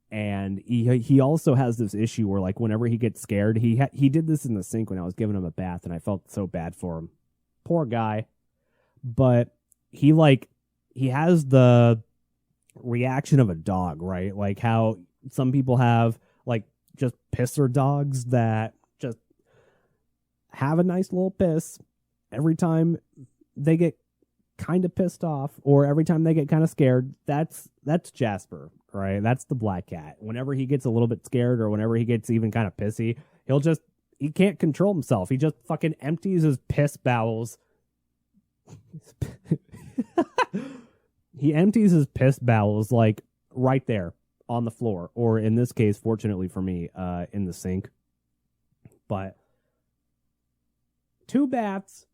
And he also has this issue where, like, whenever he gets scared, he did this in the sink when I was giving him a bath, and I felt so bad for him. Poor guy. But he has the reaction of a dog, right? Like how some people have, like, just pisser dogs that just have a nice little piss every time they get kind of pissed off or every time they get kind of scared. That's Jasper, right? That's the black cat. Whenever he gets a little bit scared or whenever he gets even kind of pissy, he can't control himself. He just fucking empties his piss bowels. He empties his piss bowels, like, right there on the floor, or in this case, fortunately for me, in the sink. But 2 baths,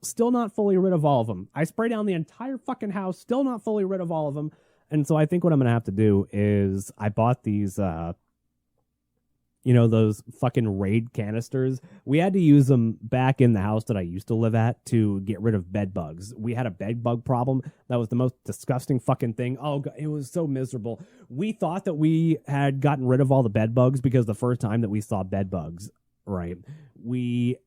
still not fully rid of all of them. I spray down the entire fucking house, still not fully rid of all of them. And so I think what I'm going to have to do is I bought these, those fucking Raid canisters. We had to use them back in the house that I used to live at to get rid of bed bugs. We had a bed bug problem. That was the most disgusting fucking thing. Oh, God, it was so miserable. We thought that we had gotten rid of all the bed bugs because the first time that we saw bed bugs, right, we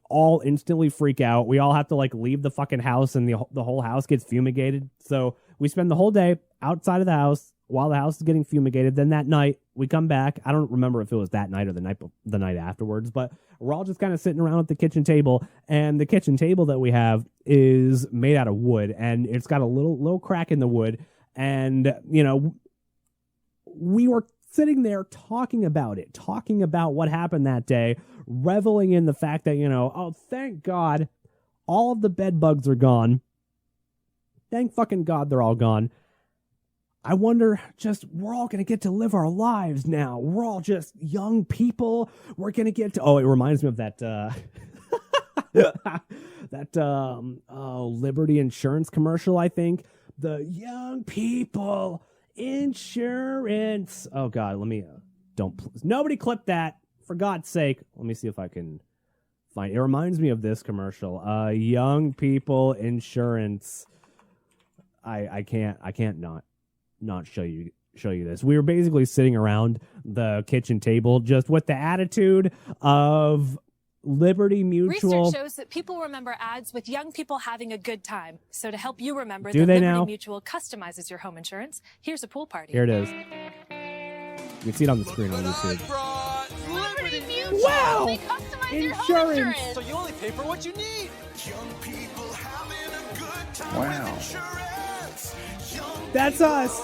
all instantly freak out. We all have to, like, leave the fucking house, and the whole house gets fumigated. So we spend the whole day outside of the house while the house is getting fumigated. Then that night, we come back. I don't remember if it was that night or the night afterwards, but we're all just kind of sitting around at the kitchen table, and the kitchen table that we have is made out of wood, and it's got a little crack in the wood, and, you know, we were sitting there talking about what happened that day, reveling in the fact that, you know, oh, thank God, all of the bed bugs are gone. Thank fucking God they're all gone. I wonder, we're all going to get to live our lives now. We're all just young people. We're going to get to, it reminds me of that, Liberty Insurance commercial, I think. The young people insurance. Oh God, let me, nobody clip that, for God's sake. Let me see if I can find, it reminds me of this commercial. Young people insurance. I can't not show you this. We were basically sitting around the kitchen table just with the attitude of Liberty Mutual. Research shows that people remember ads with young people having a good time. So to help you remember Do that they Liberty now? Mutual customizes your home insurance, here's a pool party. Here it is. You can see it on the screen on YouTube. Liberty Mutual! Wow! They customize your home Insurance! insurance! So you only pay for what you need. Young people having a good time Wow. with insurance. Young That's us.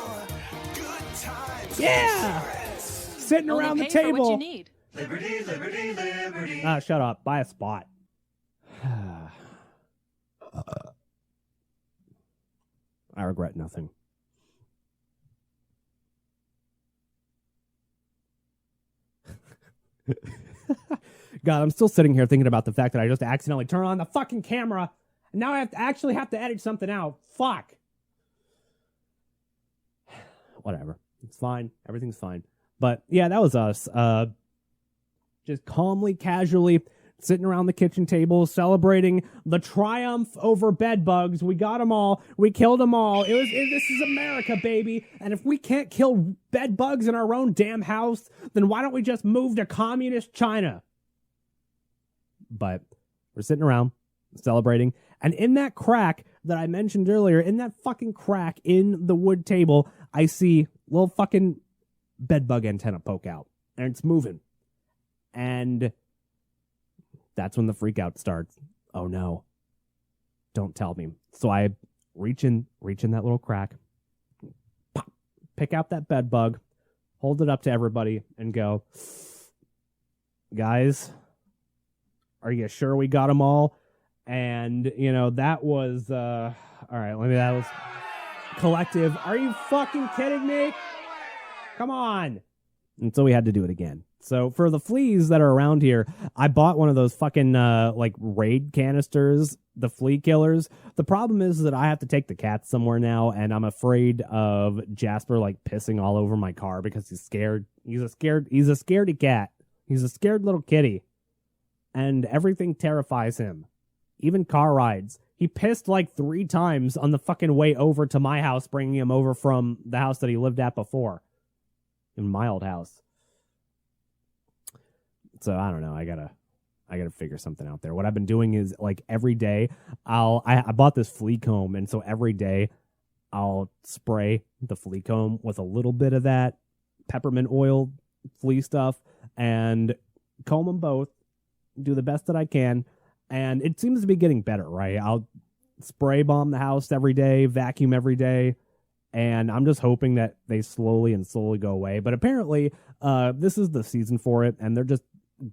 good times. Yeah! Insurance. Sitting Only around the pay for what table. you need. Liberty, liberty, liberty. Shut up. Buy a spot. I regret nothing. God, I'm still sitting here thinking about the fact that I just accidentally turned on the fucking camera, and now I actually have to edit something out. Fuck. Whatever. It's fine. Everything's fine. But yeah, that was us. Just calmly, casually sitting around the kitchen table, celebrating the triumph over bed bugs. We got them all. We killed them all. This is America, baby. And if we can't kill bed bugs in our own damn house, then why don't we just move to communist China? But we're sitting around celebrating. And in that crack that I mentioned earlier, in that fucking crack in the wood table, I see little fucking bed bug antenna poke out. And it's moving. And that's when the freak out starts. Oh no. Don't tell me. So I reach in that little crack, pop, pick out that bed bug, hold it up to everybody, and go, guys, are you sure we got them all? And, you know, that was, all right, that was collective. Are you fucking kidding me? Come on. And so we had to do it again. So for the fleas that are around here, I bought one of those fucking like raid canisters, the flea killers. The problem is that I have to take the cats somewhere now, and I'm afraid of Jasper like pissing all over my car because he's scared. He's a scaredy cat. He's a scared little kitty. And everything terrifies him. Even car rides. He pissed like 3 times on the fucking way over to my house, bringing him over from the house that he lived at before. In my old house. So I don't know. I gotta figure something out there. What I've been doing is like every day I bought this flea comb, and so every day I'll spray the flea comb with a little bit of that peppermint oil flea stuff and comb them both, do the best that I can, and it seems to be getting better, right? I'll spray bomb the house every day, vacuum every day, and I'm just hoping that they slowly go away. But apparently this is the season for it, and they're just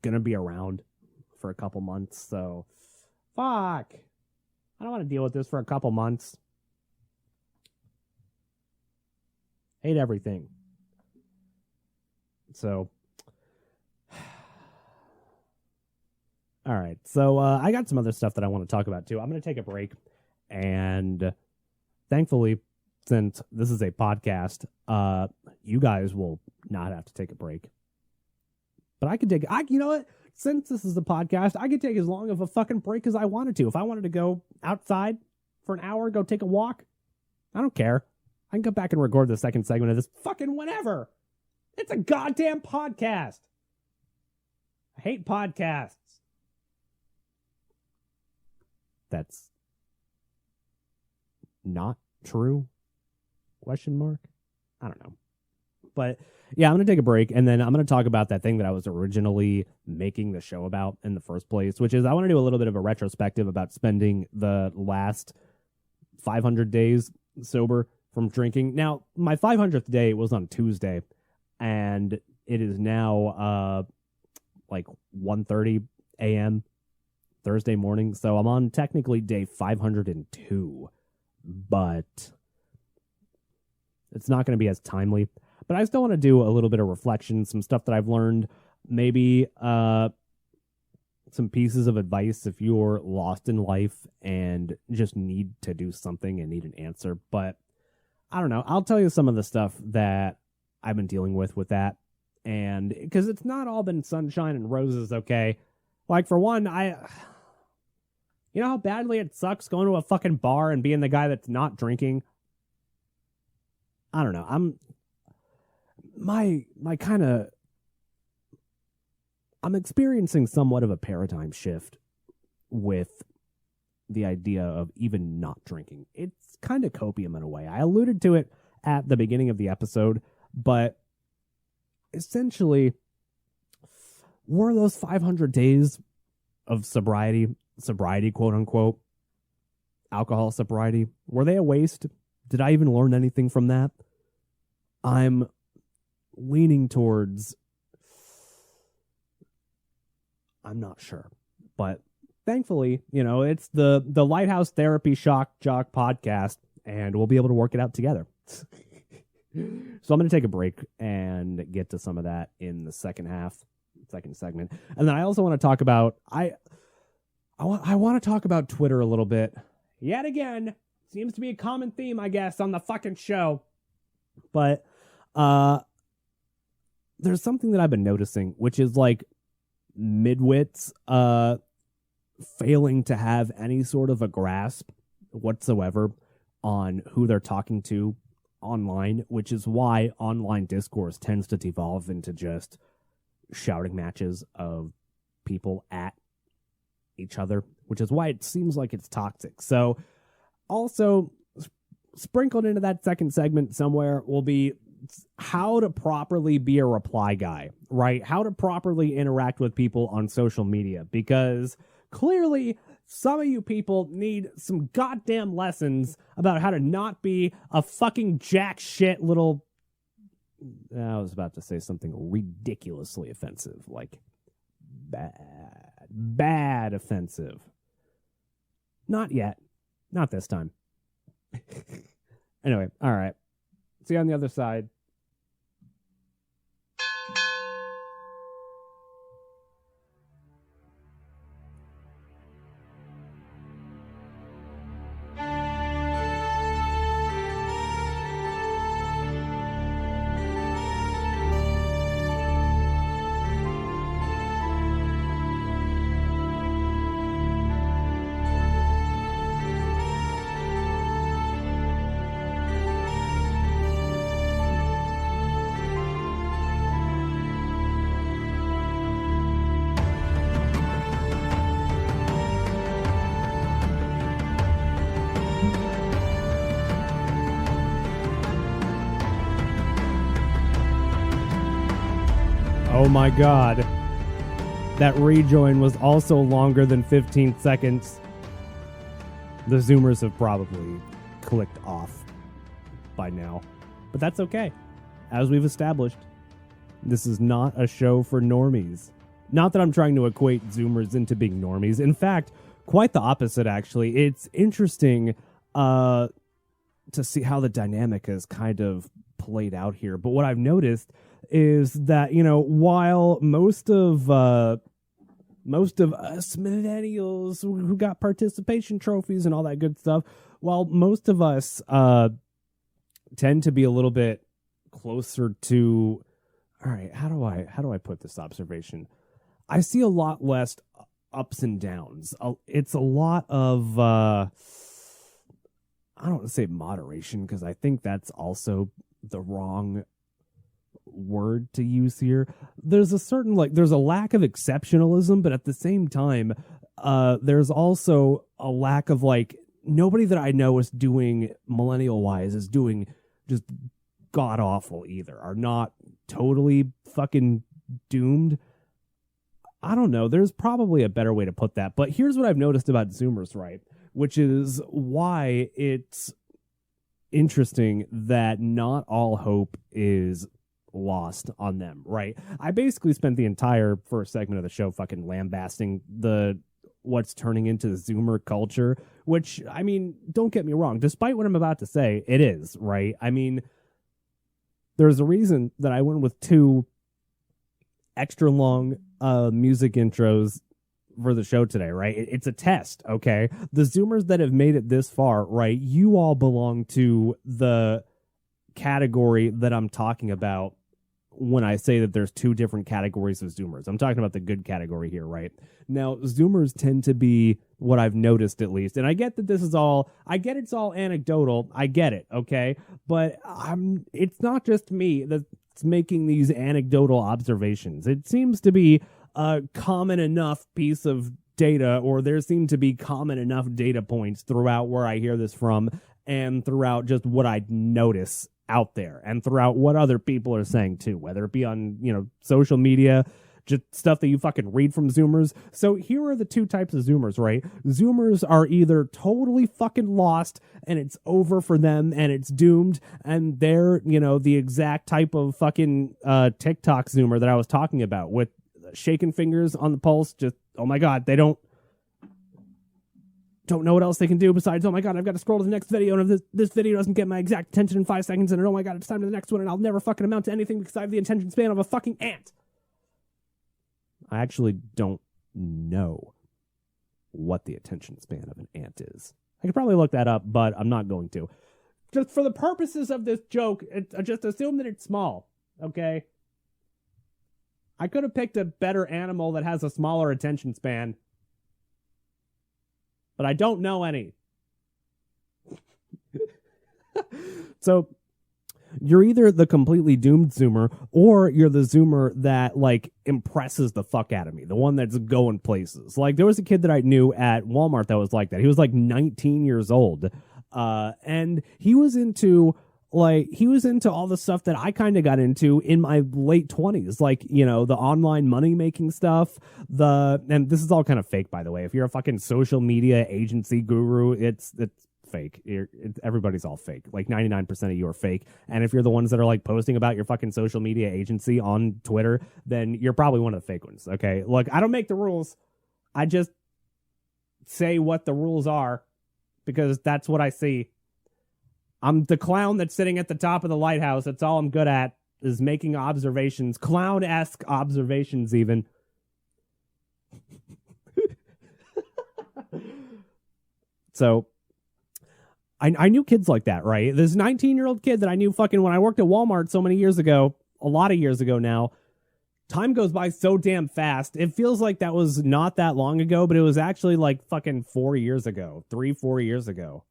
gonna be around for a couple months, so fuck. I don't want to deal with this for a couple months. Hate everything. So all right, so I got some other stuff that I want to talk about too. I'm going to take a break, and thankfully, since this is a podcast, you guys will not have to take a break. But I could take, you know what? Since this is a podcast, I could take as long of a fucking break as I wanted to. If I wanted to go outside for an hour, go take a walk, I don't care. I can come back and record the second segment of this fucking whenever. It's a goddamn podcast. I hate podcasts. That's not true? Question mark? I don't know. But yeah, I'm going to take a break, and then I'm going to talk about that thing that I was originally making the show about in the first place, which is I want to do a little bit of a retrospective about spending the last 500 days sober from drinking. Now, my 500th day was on Tuesday, and it is now like 1:30 a.m. Thursday morning, so I'm on technically day 502, but it's not going to be as timely. But I still want to do a little bit of reflection, some stuff that I've learned, maybe some pieces of advice if you're lost in life and just need to do something and need an answer. But I don't know. I'll tell you some of the stuff that I've been dealing with that. And because it's not all been sunshine and roses, okay? Like, for one, you know how badly it sucks going to a fucking bar and being the guy that's not drinking? I don't know. I'm experiencing somewhat of a paradigm shift with the idea of even not drinking. It's kind of copium in a way. I alluded to it at the beginning of the episode, but essentially, were those 500 days of sobriety, quote unquote, alcohol sobriety, were they a waste? Did I even learn anything from that? I'm leaning towards, I'm not sure, but thankfully, you know, it's the Lighthouse Therapy Shock Jock podcast, and we'll be able to work it out together. So I'm going to take a break and get to some of that in the second segment. And then I also want to talk about, I want to talk about Twitter a little bit. Yet again, seems to be a common theme, I guess, on the fucking show. But there's something that I've been noticing, which is like midwits failing to have any sort of a grasp whatsoever on who they're talking to online, which is why online discourse tends to devolve into just shouting matches of people at each other, which is why it seems like it's toxic. So also sprinkled into that second segment somewhere will be how to properly be a reply guy, right? How to properly interact with people on social media, because clearly some of you people need some goddamn lessons about how to not be a fucking jack shit little... I was about to say something ridiculously offensive, like bad offensive. Not yet. Not this time. Anyway, all right. See you on the other side. Oh my god. That rejoin was also longer than 15 seconds. The Zoomers have probably clicked off by now. But that's okay. As we've established, this is not a show for normies. Not that I'm trying to equate Zoomers into being normies. In fact, quite the opposite, actually. It's interesting to see how the dynamic has kind of played out here. But what I've noticed is that, you know, while most of us millennials who got participation trophies and all that good stuff, while most of us tend to be a little bit closer to, all right, how do I put this observation? I see a lot less ups and downs. It's a lot of I don't want to say moderation, because I think that's also the wrong word to use here. There's a certain, like, there's a lack of exceptionalism, but at the same time, there's also a lack of, like, nobody that I know is doing millennial wise is doing just god-awful either, are not totally fucking doomed. I don't know. There's probably a better way to put that. But here's what I've noticed about Zoomers, right? Which is why it's interesting that not all hope is lost on them, right? I basically spent the entire first segment of the show fucking lambasting what's turning into the Zoomer culture, which, I mean, don't get me wrong. Despite what I'm about to say, it is, right? I mean, there's a reason that I went with 2 extra long music intros for the show today, right? It's a test, okay? The Zoomers that have made it this far, right, you all belong to the category that I'm talking about when I say that there's 2 different categories of Zoomers. I'm talking about the good category here, right? Now, Zoomers tend to be what I've noticed, at least, and I get that it's all anecdotal. I get it, okay? But it's not just me that's making these anecdotal observations. It seems to be a common enough piece of data, or there seem to be common enough data points throughout where I hear this from, and throughout just what I notice out there, and throughout what other people are saying too, whether it be on, social media, just stuff that you fucking read from Zoomers. So here are the 2 types of Zoomers, right? Zoomers are either totally fucking lost and it's over for them and it's doomed, and they're, the exact type of fucking TikTok Zoomer that I was talking about, with shaking fingers on the pulse, just, oh my god, they don't know what else they can do besides, oh my god, I've got to scroll to the next video, and if this video doesn't get my exact attention in 5 seconds, and oh my god, it's time to the next one, and I'll never fucking amount to anything because I have the attention span of a fucking ant. I actually don't know what the attention span of an ant is. I could probably look that up, but I'm not going to. Just for the purposes of this joke, just assume that it's small, okay? I could have picked a better animal that has a smaller attention span, but I don't know any. So you're either the completely doomed Zoomer, or you're the Zoomer that, impresses the fuck out of me. The one that's going places. Like, there was a kid that I knew at Walmart that was like that. He was 19 years old. And he was into all the stuff that I kind of got into in my late 20s, the online money making stuff, and this is all kind of fake, by the way. If you're a fucking social media agency guru, it's fake. Everybody's all fake. 99% of you are fake. And if you're the ones that are posting about your fucking social media agency on Twitter, then you're probably one of the fake ones. Okay. Look, I don't make the rules. I just say what the rules are because that's what I see. I'm the clown that's sitting at the top of the lighthouse. That's all I'm good at, is making observations. Clown-esque observations, even. So, I knew kids like that, right? This 19-year-old kid that I knew fucking when I worked at Walmart so many years ago, a lot of years ago now. Time goes by so damn fast. It feels like that was not that long ago, but it was actually fucking 4 years ago. 3-4 years ago.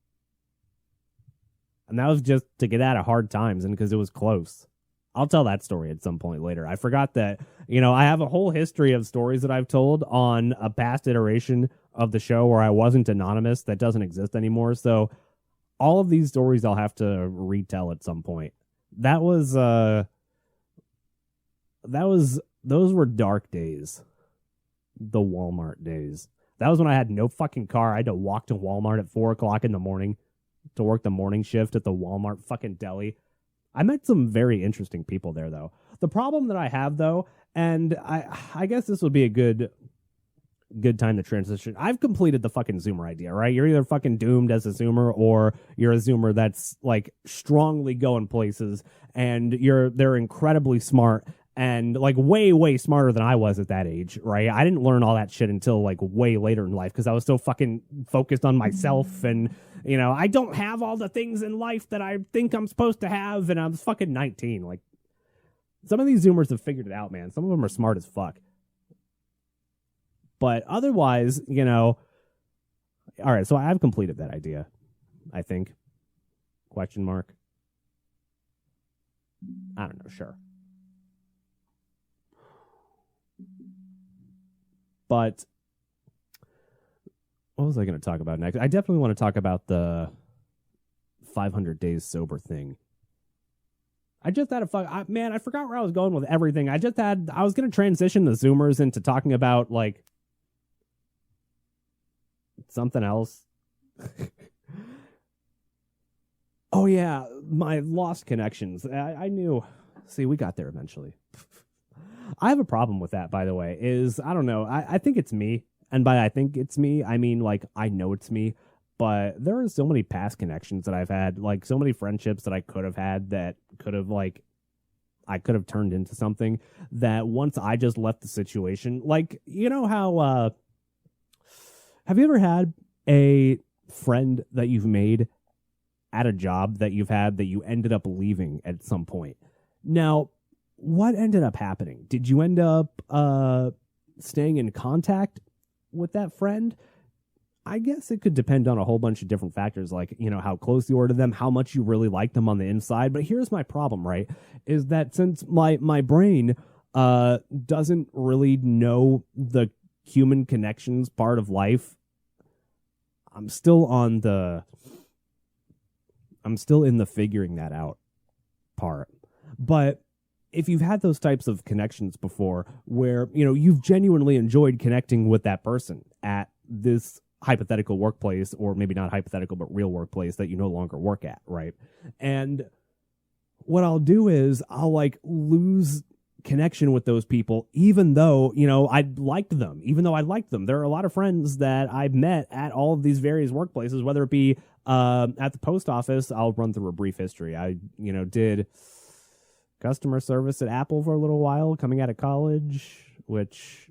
And that was just to get out of hard times and because it was close. I'll tell that story at some point later. I forgot that, I have a whole history of stories that I've told on a past iteration of the show where I wasn't anonymous that doesn't exist anymore. So all of these stories I'll have to retell at some point. Those were dark days. The Walmart days. That was when I had no fucking car. I had to walk to Walmart at 4:00 in the morning to work the morning shift at the Walmart fucking deli. I met some very interesting people there, though. The problem that I have, though, and I guess this would be a good time to transition. I've completed the fucking Zoomer idea, right? You're either fucking doomed as a Zoomer, or you're a Zoomer that's strongly going places, and they're incredibly smart and way, way smarter than I was at that age, right? I didn't learn all that shit until way later in life because I was so fucking focused on myself, and I don't have all the things in life that I think I'm supposed to have, and I was fucking 19. Some of these Zoomers have figured it out, man. Some of them are smart as fuck. But otherwise, all right, so I've completed that idea, I think. Question mark. I don't know, sure. But what was I going to talk about next? I definitely want to talk about the 500 days sober thing. I just had I forgot where I was going with everything. I was going to transition the Zoomers into talking about, like, something else. Oh, yeah, my lost connections. I knew. See, we got there eventually. I have a problem with that, by the way, I don't know. I think it's me. And by I think it's me, I mean, like, I know it's me. But there are so many past connections that I've had, like so many friendships that I could have had that could have, like, I could have turned into something that once I just left the situation, like, you know how, have you ever had a friend that you've made at a job that you've had that you ended up leaving at some point? Now, what ended up happening? Did you end up staying in contact with that friend? I guess it could depend on a whole bunch of different factors, like, you know, how close you were to them, how much you really like them on the inside. But here's my problem, right? Is that since my brain doesn't really know the human connections part of life, I'm still in the figuring that out part. But if you've had those types of connections before where, you know, you've genuinely enjoyed connecting with that person at this hypothetical workplace, or maybe not hypothetical, but real workplace that you no longer work at, right? And what I'll do is I'll, like, lose connection with those people, even though, you know, I liked them. There are a lot of friends that I've met at all of these various workplaces, whether it be at the post office. I'll run through a brief history. I, you know, did customer service at Apple for a little while coming out of college, which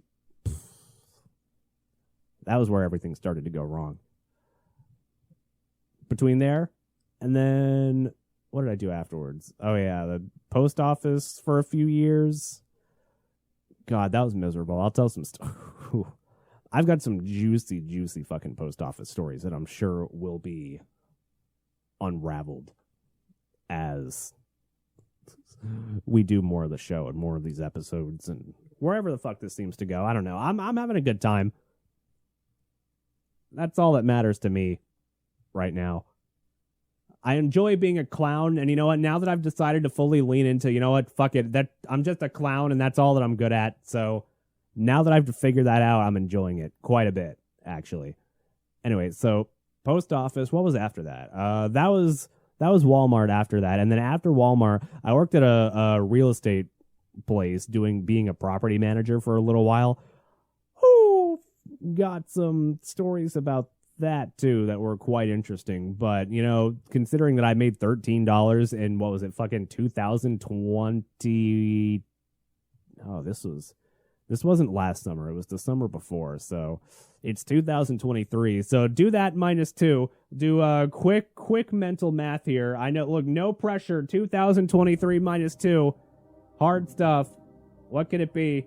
that was where everything started to go wrong. Between there, and then what did I do afterwards? Oh, yeah, the post office for a few years. God, that was miserable. I'll tell some I've got some juicy fucking post office stories that I'm sure will be unraveled as we do more of the show and more of these episodes and wherever the fuck this seems to go. I don't know. I'm having a good time. That's all that matters to me right now. I enjoy being a clown, and you know what? Now that I've decided to fully lean into, you know what, fuck it, that I'm just a clown, and that's all that I'm good at. So now that I've figured that out, I'm enjoying it quite a bit, actually. Anyway, so post office. What was after that? That was Walmart after that, and then after Walmart, I worked at a real estate place being a property manager for a little while. Got some stories about that too that were quite interesting, but you know, considering that I made $13 in what was it, fucking 2020. Oh, this wasn't last summer, it was the summer before, so it's 2023. So do that minus 2. Do a quick mental math here. I know, look, no pressure. 2023 minus 2, hard stuff. What could it be?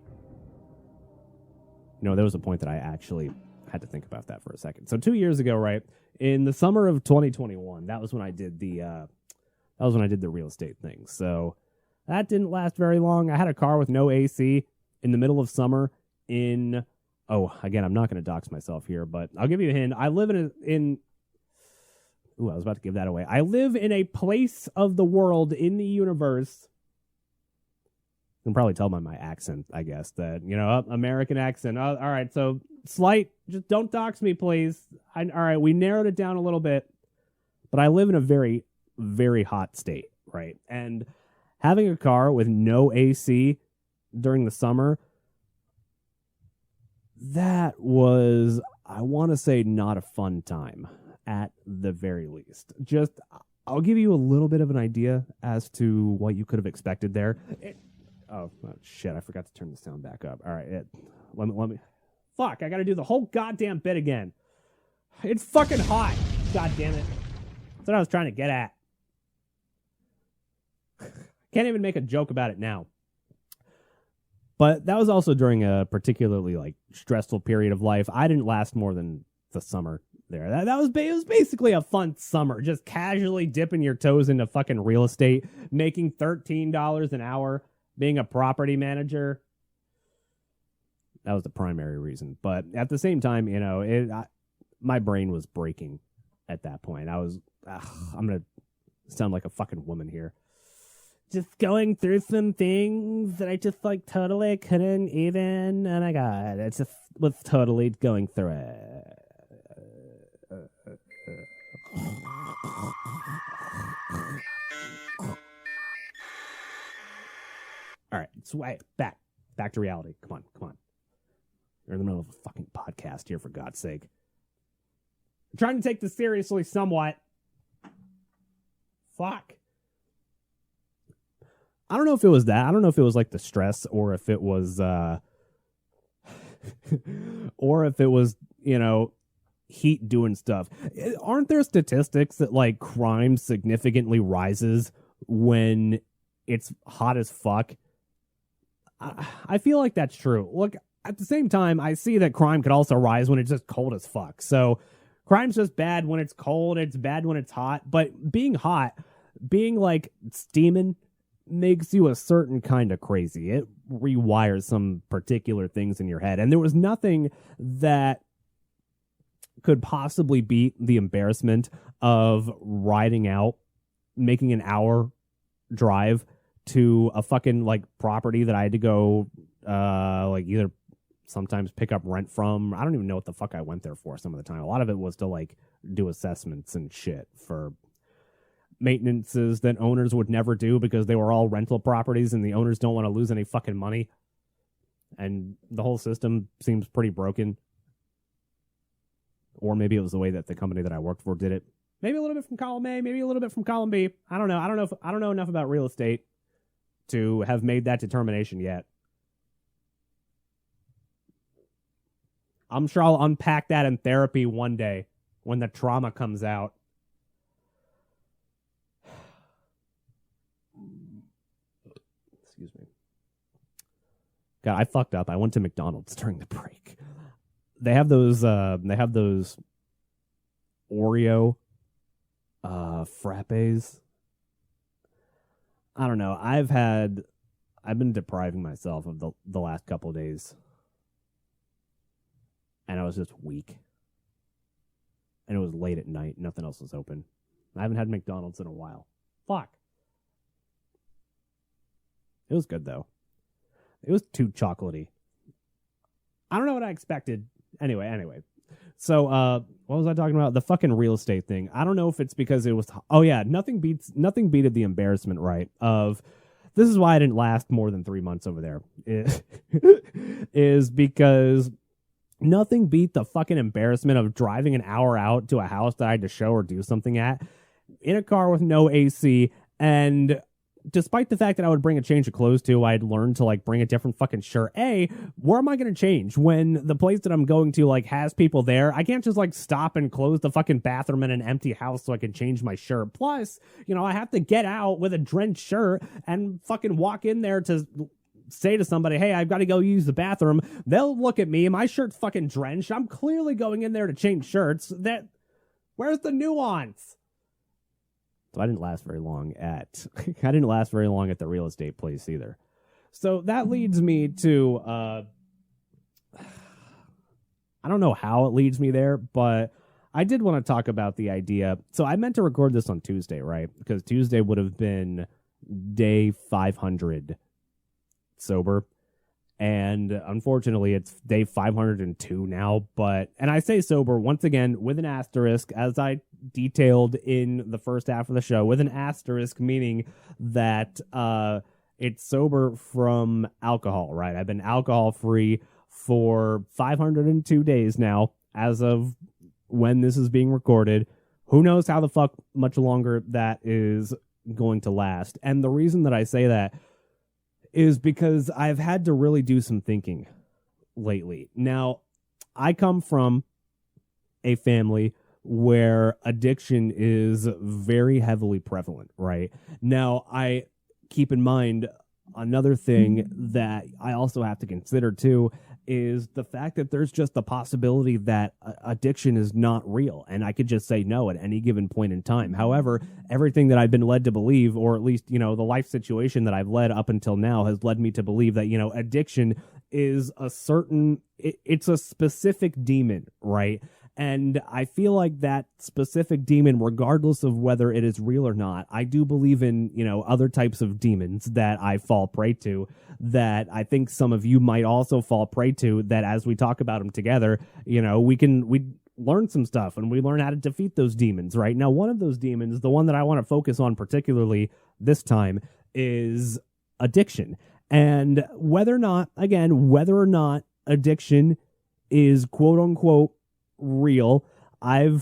You know, there was a point that I actually had to think about that for a second. So 2 years ago, right, in the summer of 2021, that was when I did the real estate thing. So that didn't last very long. I had a car with no AC in the middle of summer again, I'm not going to dox myself here, but I'll give you a hint. I live I was about to give that away. I live in a place of the world in the universe. You can probably tell by my accent, I guess, that, you know, American accent. All right, so slight, just don't dox me, please. All right, we narrowed it down a little bit, but I live in a very, very hot state, right? And having a car with no AC during the summer, that was, I want to say, not a fun time at the very least. Just, I'll give you a little bit of an idea as to what you could have expected there. Oh, shit, I forgot to turn the sound back up. All right, let me. Fuck, I got to do the whole goddamn bit again. It's fucking hot. God damn it. That's what I was trying to get at. Can't even make a joke about it now. But that was also during a particularly, like, stressful period of life. I didn't last more than the summer there. It was basically a fun summer, just casually dipping your toes into fucking real estate, making $13 an hour. Being a property manager, that was the primary reason. But at the same time, you know, my brain was breaking at that point. I'm going to sound like a fucking woman here. just going through some things that I just like totally couldn't even. Oh my god, I just was totally going through it. All right, so back to reality. Come on. You're in the middle of a fucking podcast here, for God's sake. I'm trying to take this seriously somewhat. Fuck. I don't know if it was that. I don't know if it was like the stress or if it was heat doing stuff. Aren't there statistics that like crime significantly rises when it's hot as fuck? I feel like that's true. Look, at the same time, I see that crime could also rise when it's just cold as fuck. So crime's just bad when it's cold, it's bad when it's hot. But being hot, being like steaming, makes you a certain kind of crazy. It rewires some particular things in your head. And there was nothing that could possibly beat the embarrassment of riding out, making an hour drive to a fucking like property that I had to go like either sometimes pick up rent from. I don't even know what the fuck I went there for some of the time. A lot of it was to like do assessments and shit for maintenances that owners would never do because they were all rental properties and the owners don't want to lose any fucking money. And the whole system seems pretty broken. Or maybe it was the way that the company that I worked for did it. Maybe a little bit from column A, maybe a little bit from column B. I don't know. I don't know enough about real estate to have made that determination yet. I'm sure I'll unpack that in therapy one day when the trauma comes out. Excuse me. God, I fucked up. I went to McDonald's during the break. They have those Oreo frappes. I don't know. I've been depriving myself of the last couple of days. And I was just weak. And it was late at night. Nothing else was open. I haven't had McDonald's in a while. Fuck. It was good, though. It was too chocolatey. I don't know what I expected. Anyway. So, what was I talking about? The fucking real estate thing. I don't know if it's because it was... Oh, yeah. Nothing beated the embarrassment, right? Of... This is why I didn't last more than 3 months over there. Is because... Nothing beat the fucking embarrassment of driving an hour out to a house that I had to show or do something at in a car with no AC. And despite the fact that I would bring a change of clothes to, I'd learned to like bring a different fucking shirt. Where am I going to change when the place that I'm going to like has people there? I can't just like stop and close the fucking bathroom in an empty house so I can change my shirt. Plus, I have to get out with a drenched shirt and fucking walk in there to say to somebody, hey, I've got to go use the bathroom. They'll look at me and my shirt's fucking drenched. I'm clearly going in there to change shirts. Where's the nuance? So I didn't last very long at the real estate place either. So that leads me to I don't know how it leads me there, but I did want to talk about the idea. So I meant to record this on Tuesday, right? Because Tuesday would have been day 500 sober, and unfortunately it's day 502 now. And I say sober once again with an asterisk, as I detailed in the first half of the show, with an asterisk, meaning that it's sober from alcohol, right? I've been alcohol free for 502 days now as of when this is being recorded. Who knows how the fuck much longer that is going to last. And the reason that I say that is because I've had to really do some thinking lately. Now, I come from a family where addiction is very heavily prevalent, right? Now, I keep in mind another thing that I also have to consider too is the fact that there's just the possibility that addiction is not real, and I could just say no at any given point in time. However, everything that I've been led to believe, or at least, the life situation that I've led up until now has led me to believe that, addiction is it's a specific demon, right? And I feel like that specific demon, regardless of whether it is real or not, I do believe in, other types of demons that I fall prey to, that I think some of you might also fall prey to, that as we talk about them together, we learn some stuff and we learn how to defeat those demons, right? Now, one of those demons, the one that I want to focus on particularly this time, is addiction. And whether or not addiction is quote unquote real, the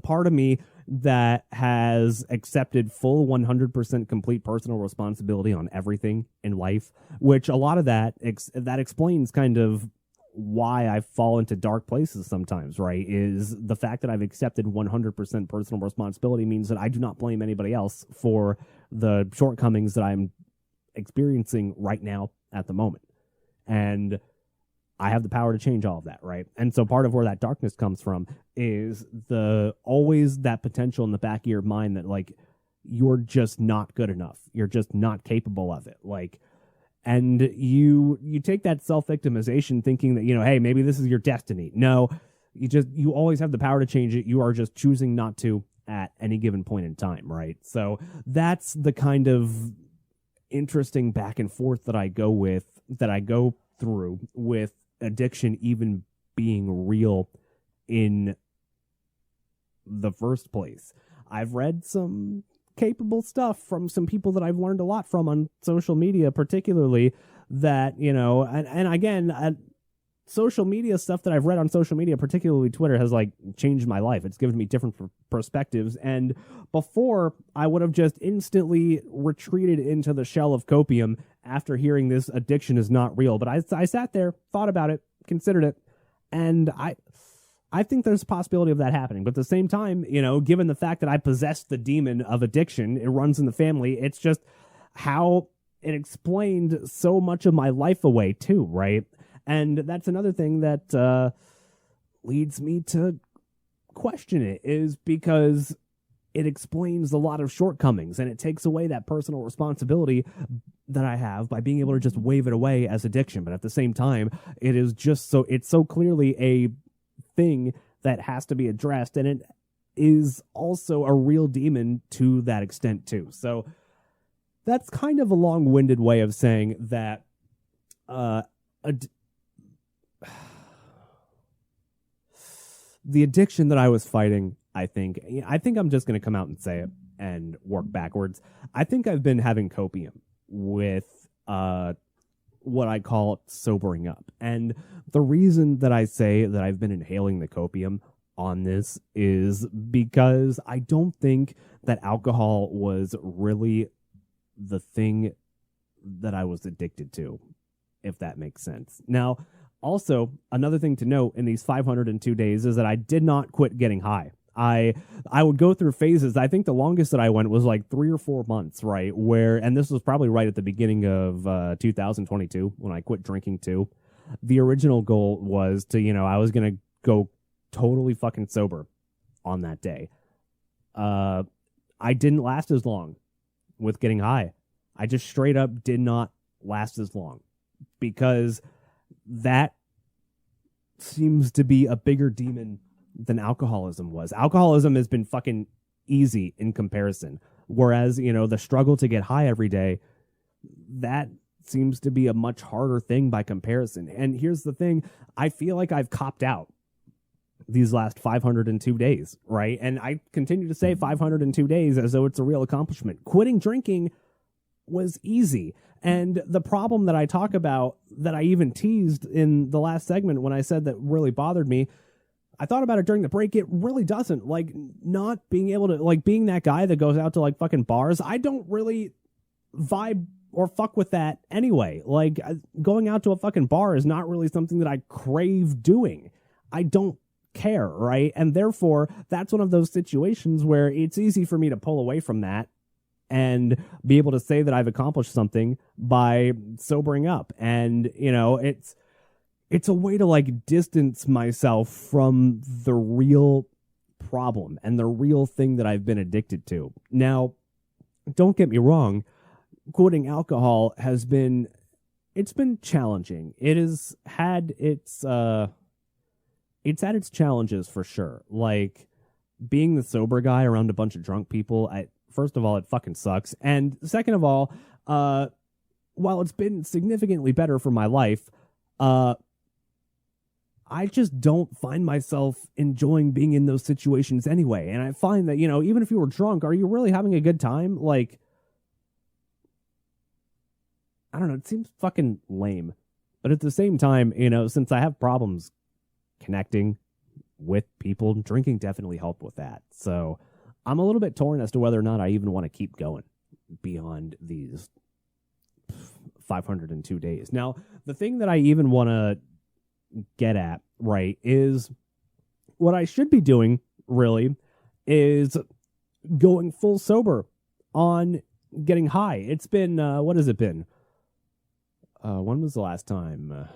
part of me that has accepted full 100% complete personal responsibility on everything in life, which a lot of that explains kind of why I fall into dark places sometimes, right? Is the fact that I've accepted 100% personal responsibility means that I do not blame anybody else for the shortcomings that I'm experiencing right now at the moment. And I have the power to change all of that, right? And so part of where that darkness comes from is always that potential in the back of your mind that, like, you're just not good enough. You're just not capable of it. And you take that self-victimization thinking that, hey, maybe this is your destiny. No, you always have the power to change it. You are just choosing not to at any given point in time, right? So that's the kind of interesting back and forth that I go through with addiction even being real in the first place. I've read some capable stuff from some people that I've learned a lot from on social media, particularly that, and again, social media stuff that I've read on social media, particularly Twitter, has changed my life. It's given me different perspectives. And before, I would have just instantly retreated into the shell of copium after hearing this addiction is not real. But I sat there, thought about it, considered it, and I think there's a possibility of that happening. But at the same time, given the fact that I possess the demon of addiction, it runs in the family, it's just how it explained so much of my life away too, right? And that's another thing that leads me to question it, is because it explains a lot of shortcomings and it takes away that personal responsibility that I have by being able to just wave it away as addiction. But at the same time, it's so clearly a thing that has to be addressed, and it is also a real demon to that extent too. So that's kind of a long-winded way of saying that the addiction that I was fighting, I think I'm just going to come out and say it and work backwards. I think I've been having copium with what I call sobering up. And the reason that I say that I've been inhaling the copium on this is because I don't think that alcohol was really the thing that I was addicted to, if that makes sense. Now, also, another thing to note in these 502 days is that I did not quit getting high. I would go through phases. I think the longest that I went was 3 or 4 months, right? And this was probably right at the beginning of 2022 when I quit drinking too. The original goal was to, I was going to go totally fucking sober on that day. I didn't last as long with getting high. I just straight up did not last as long because that seems to be a bigger demon than alcoholism was. Alcoholism has been fucking easy in comparison. Whereas, the struggle to get high every day, that seems to be a much harder thing by comparison. And here's the thing. I feel like I've copped out these last 502 days, right? And I continue to say 502 days as though it's a real accomplishment. Quitting drinking was easy. And the problem that I talk about, that I even teased in the last segment when I said that really bothered me, I thought about it during the break. It really doesn't. Not being able to, being that guy that goes out to, fucking bars, I don't really vibe or fuck with that anyway. Going out to a fucking bar is not really something that I crave doing. I don't care, right? And therefore, that's one of those situations where it's easy for me to pull away from that and be able to say that I've accomplished something by sobering up. And, it's a way to distance myself from the real problem and the real thing that I've been addicted to. Now, don't get me wrong, quitting alcohol it's been challenging. It has had its it's had its challenges for sure. Like, being the sober guy around a bunch of drunk people, first of all, it fucking sucks. And second of all, while it's been significantly better for my life, I just don't find myself enjoying being in those situations anyway. And I find that, even if you were drunk, are you really having a good time? Like, I don't know, it seems fucking lame. But at the same time, since I have problems connecting with people, drinking definitely helped with that. So I'm a little bit torn as to whether or not I even want to keep going beyond these 502 days. Now, the thing that I even want to get at, right, is what I should be doing, really, is going full sober on getting high. It's been, what has it been? When was the last time?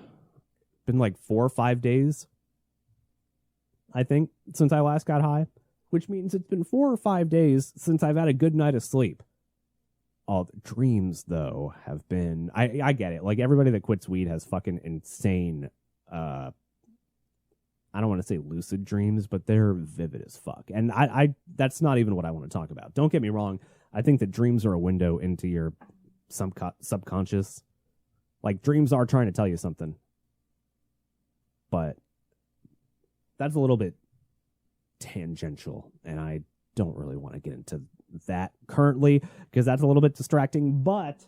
Been like 4 or 5 days, I think, since I last got high, which means it's been 4 or 5 days since I've had a good night of sleep. All the dreams, though, have been... I get it. Like, everybody that quits weed has fucking insane... I don't want to say lucid dreams, but they're vivid as fuck. And I that's not even what I want to talk about. Don't get me wrong. I think that dreams are a window into your subconscious. Like, dreams are trying to tell you something. But that's a little bit tangential, and I don't really want to get into that currently because that's a little bit distracting, but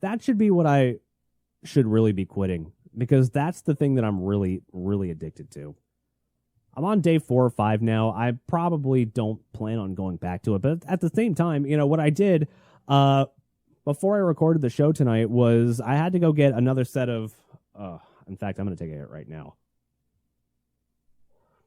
that should be what I should really be quitting, because that's the thing that I'm really, really addicted to. I'm on day 4 or 5 now. I probably don't plan on going back to it, but at the same time, what I did before I recorded the show tonight was I had to go get another set of in fact, I'm going to take a hit right now.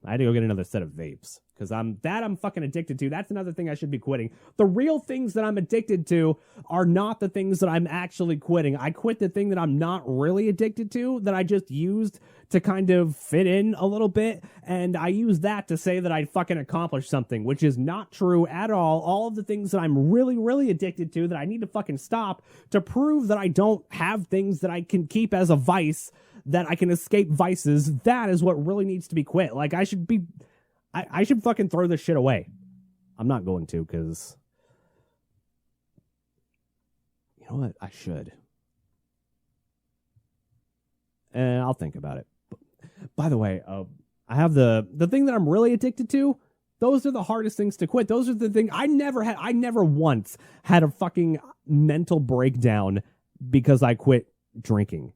I had to go get another set of vapes because I'm fucking addicted to. That's another thing I should be quitting. The real things that I'm addicted to are not the things that I'm actually quitting. I quit the thing that I'm not really addicted to, that I just used to kind of fit in a little bit. And I use that to say that I fucking accomplished something, which is not true at all. All of the things that I'm really, really addicted to that I need to fucking stop to prove that I don't have things that I can keep as a vice, that I can escape vices, that is what really needs to be quit. Like, I should fucking throw this shit away. I'm not going to, because, you know what? I should. And I'll think about it. By the way, I have the thing that I'm really addicted to. Those are the hardest things to quit. Those are the things I never once had a fucking mental breakdown because I quit drinking.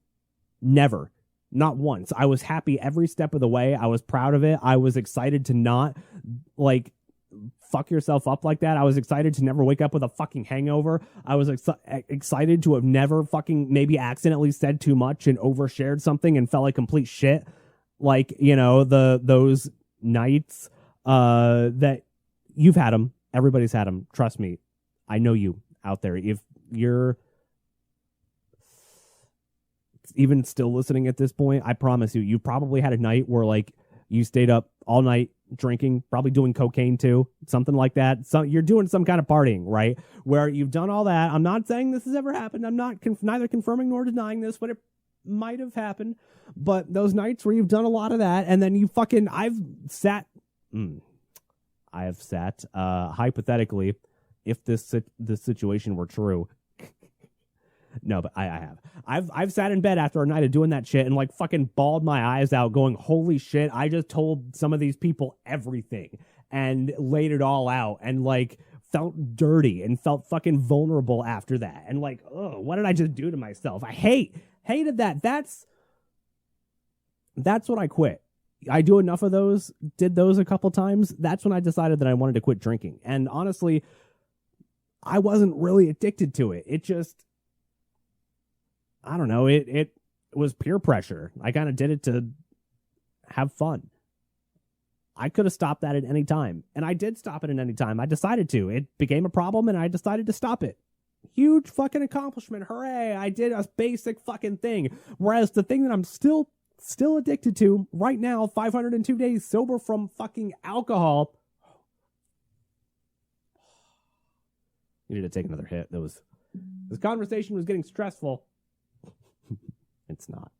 Never. Not once. I was happy every step of the way. I was proud of it. I was excited to not, like, fuck yourself up like that. I was excited to never wake up with a fucking hangover. I was excited to have never fucking maybe accidentally said too much and overshared something and felt like complete shit. Like, those nights that you've had them. Everybody's had them. Trust me. I know you out there. If you're even still listening at this point, I promise you probably had a night where, like, you stayed up all night drinking, probably doing cocaine too, something like that. So you're doing some kind of partying, right? Where you've done all that. I'm not saying this has ever happened. I'm not neither confirming nor denying this, but it might have happened. But those nights where you've done a lot of that, and then I've sat hypothetically, if this situation were true. No, but I have. I've sat in bed after a night of doing that shit and, like, fucking bawled my eyes out going, holy shit, I just told some of these people everything and laid it all out and, like, felt dirty and felt fucking vulnerable after that. And, like, oh, what did I just do to myself? I hated that. That's what I quit. I do enough of those, did those a couple times. That's when I decided that I wanted to quit drinking. And honestly, I wasn't really addicted to it. It just, I don't know, it was peer pressure. I kind of did it to have fun. I could have stopped that at any time, and I did stop it at any time. I decided to. It became a problem, and I decided to stop it. Huge fucking accomplishment. Hooray, I did a basic fucking thing. Whereas the thing that I'm still addicted to right now, 502 days sober from fucking alcohol. Needed to take another hit. This conversation was getting stressful. It's not.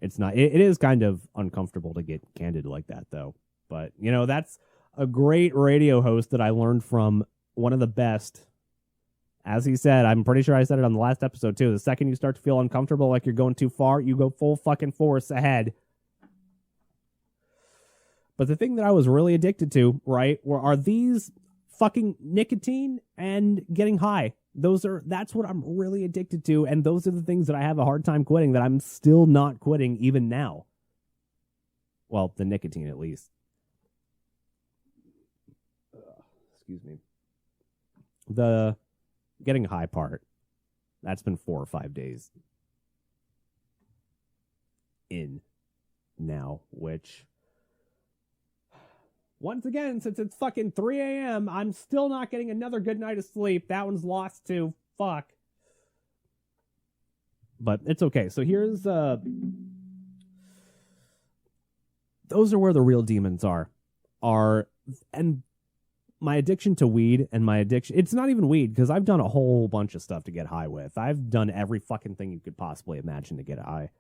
It's not. It is kind of uncomfortable to get candid like that, though. But, you know, that's a great radio host that I learned from, one of the best. As he said, I'm pretty sure I said it on the last episode, too. The second you start to feel uncomfortable, like you're going too far, you go full fucking force ahead. But the thing that I was really addicted to, right, are these fucking nicotine and getting high. That's what I'm really addicted to, and those are the things that I have a hard time quitting, that I'm still not quitting even now. Well, the nicotine at least. Excuse me. The getting high part, that's been 4 or 5 days in now, which, once again, since it's fucking 3 a.m., I'm still not getting another good night of sleep. That one's lost too. Fuck. But it's okay. So here's, those are where the real demons are, and my addiction to weed and my addiction, it's not even weed, because I've done a whole bunch of stuff to get high with. I've done every fucking thing you could possibly imagine to get high.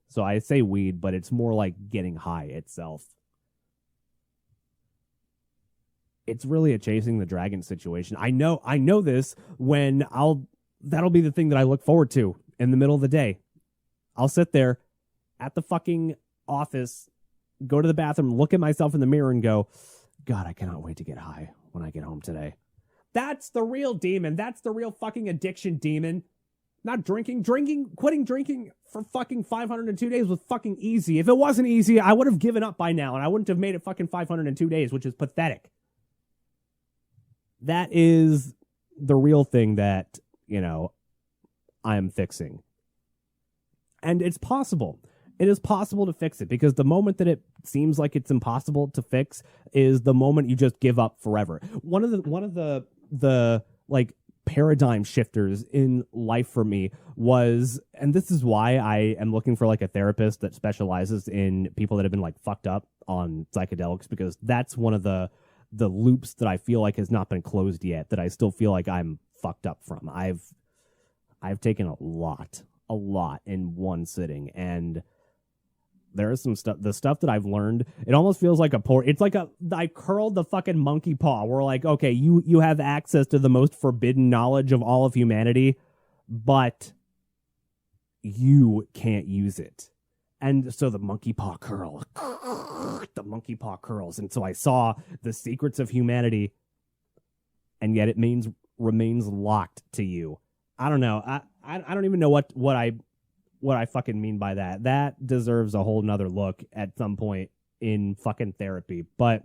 So I say weed, but it's more like getting high itself. It's really a chasing the dragon situation. I know this when that'll be the thing that I look forward to in the middle of the day. I'll sit there at the fucking office, go to the bathroom, look at myself in the mirror and go, God, I cannot wait to get high when I get home today. That's the real demon. That's the real fucking addiction demon. Not drinking, quitting drinking for fucking 502 days was fucking easy. If it wasn't easy, I would have given up by now, and I wouldn't have made it fucking 502 days, which is pathetic. That is the real thing that, you know, I am fixing. And it's possible. It is possible to fix it, because the moment that it seems like it's impossible to fix is the moment you just give up forever. One of the like paradigm shifters in life for me was, and this is why I am looking for like a therapist that specializes in people that have been like fucked up on psychedelics, because that's one of the loops that I feel like has not been closed yet, that I still feel like I'm fucked up from. I've taken a lot in one sitting, and there is some stuff, the stuff that I've learned, it almost feels like it's like I curled the fucking monkey paw. We're like, okay, you have access to the most forbidden knowledge of all of humanity, but you can't use it. And so the monkey paw curls. And so I saw the secrets of humanity, and yet it remains locked to you. I don't know. I don't even know what I fucking mean by that. That deserves a whole nother look at some point in fucking therapy. But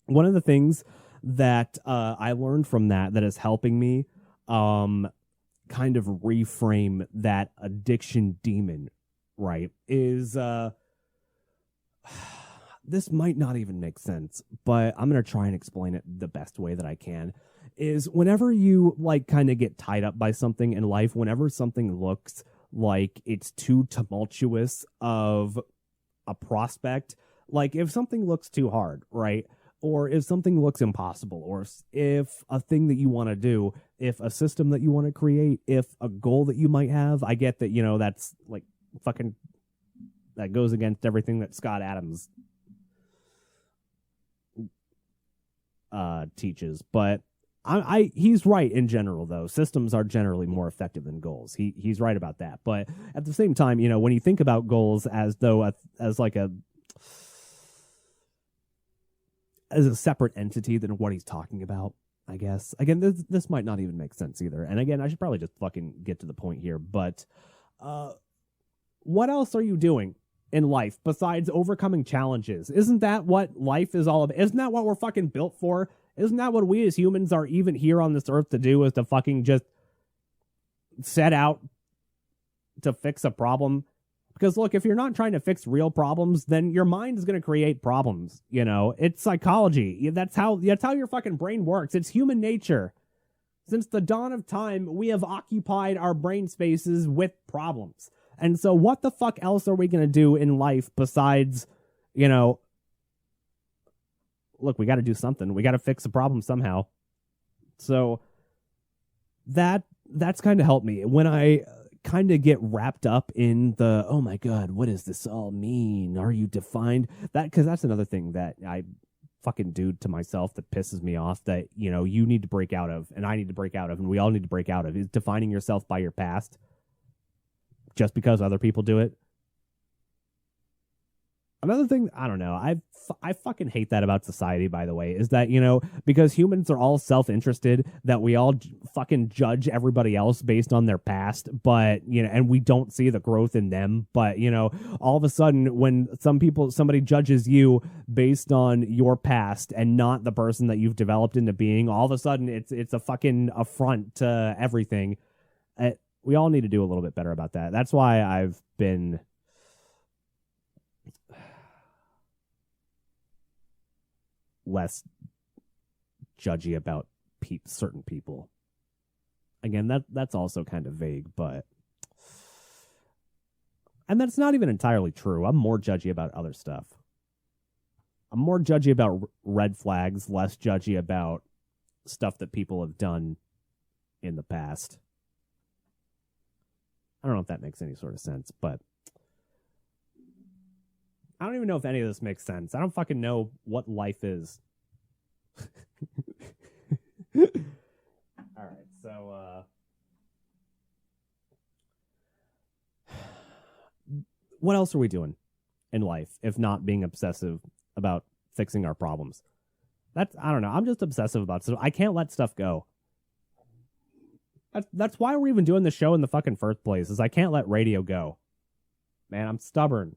one of the things that I learned from that is helping me kind of reframe that addiction demon, right, is this might not even make sense, but I'm going to try and explain it the best way that I can. Is whenever you like kind of get tied up by something in life, whenever something looks like it's too tumultuous of a prospect, like if something looks too hard, right? Or if something looks impossible, or if a thing that you want to do, if a system that you want to create, if a goal that you might have, I get that, you know, that's like fucking, that goes against everything that Scott Adams teaches, but he's right in general, though. Systems are generally more effective than goals. He's right about that. But at the same time, you know, when you think about goals as a separate entity than what he's talking about, I guess. Again, this might not even make sense either. And again, I should probably just fucking get to the point here. But what else are you doing in life besides overcoming challenges? Isn't that what life is all about? Isn't that what we're fucking built for? Isn't that what we as humans are even here on this earth to do, is to fucking just set out to fix a problem? Because look, if you're not trying to fix real problems, then your mind is going to create problems. You know, it's psychology. That's how your fucking brain works. It's human nature. Since the dawn of time, we have occupied our brain spaces with problems. And so what the fuck else are we going to do in life besides, you know, look, we got to do something. We got to fix the problem somehow. So that's kind of helped me when I kind of get wrapped up in the, oh my God, what does this all mean? Are you defined? Because that's another thing that I fucking do to myself that pisses me off, that, you know, you need to break out of, and I need to break out of, and we all need to break out of, is defining yourself by your past just because other people do it. Another thing, I don't know, I fucking hate that about society, by the way, is that, you know, because humans are all self-interested, that we all fucking judge everybody else based on their past, but, you know, and we don't see the growth in them. But, you know, all of a sudden when somebody judges you based on your past and not the person that you've developed into being, all of a sudden it's a fucking affront to everything. We all need to do a little bit better about that. That's why I've been less judgy about certain people. Again, that's also kind of vague, but, and that's not even entirely true. I'm more judgy about other stuff. I'm more judgy about red flags, less judgy about stuff that people have done in the past. I don't know if that makes any sort of sense, but I don't even know if any of this makes sense. I don't fucking know what life is. All right, so what else are we doing in life if not being obsessive about fixing our problems? I don't know. I'm just obsessive about stuff. I can't let stuff go. That's why we're even doing the show in the fucking first place, is I can't let radio go. Man, I'm stubborn.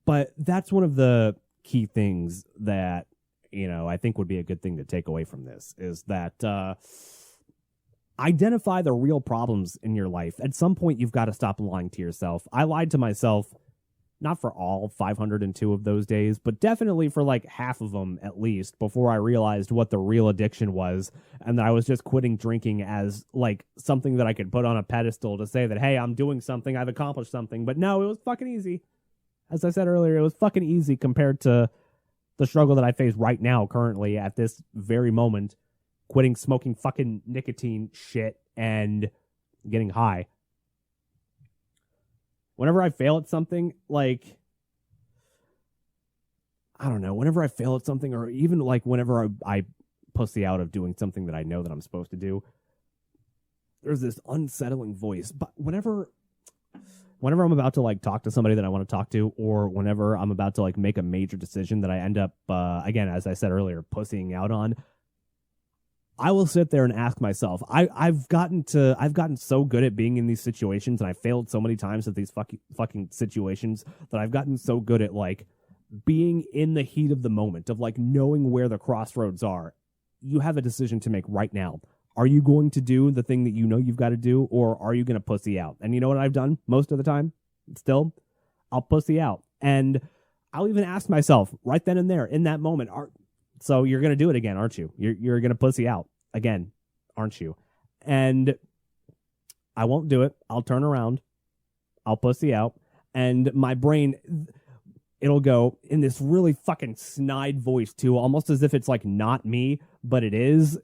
But that's one of the key things that, you know, I think would be a good thing to take away from this, is that identify the real problems in your life. At some point, you've got to stop lying to yourself. I lied to myself, not for all 502 of those days, but definitely for like half of them at least, before I realized what the real addiction was, and that I was just quitting drinking as like something that I could put on a pedestal to say that, hey, I'm doing something, I've accomplished something. But no, it was fucking easy. As I said earlier, it was fucking easy compared to the struggle that I face right now, currently, at this very moment, quitting smoking fucking nicotine shit and getting high. Whenever I fail at something, like, I don't know, whenever I fail at something, or even like whenever I pussy out of doing something that I know that I'm supposed to do, there's this unsettling voice. But whenever I'm about to like talk to somebody that I want to talk to, or whenever I'm about to like make a major decision that I end up, again, as I said earlier, pussying out on, I will sit there and ask myself, I've gotten so good at being in these situations, and I failed so many times at these fucking situations, that I've gotten so good at like being in the heat of the moment, of like knowing where the crossroads are. You have a decision to make right now. Are you going to do the thing that you know you've got to do, or are you going to pussy out? And you know what I've done most of the time? Still, I'll pussy out. And I'll even ask myself right then and there in that moment, so you're going to do it again, aren't you? You're going to pussy out again, aren't you? And I won't do it. I'll turn around. I'll pussy out. And my brain, it'll go in this really fucking snide voice too, almost as if it's like not me, but it is.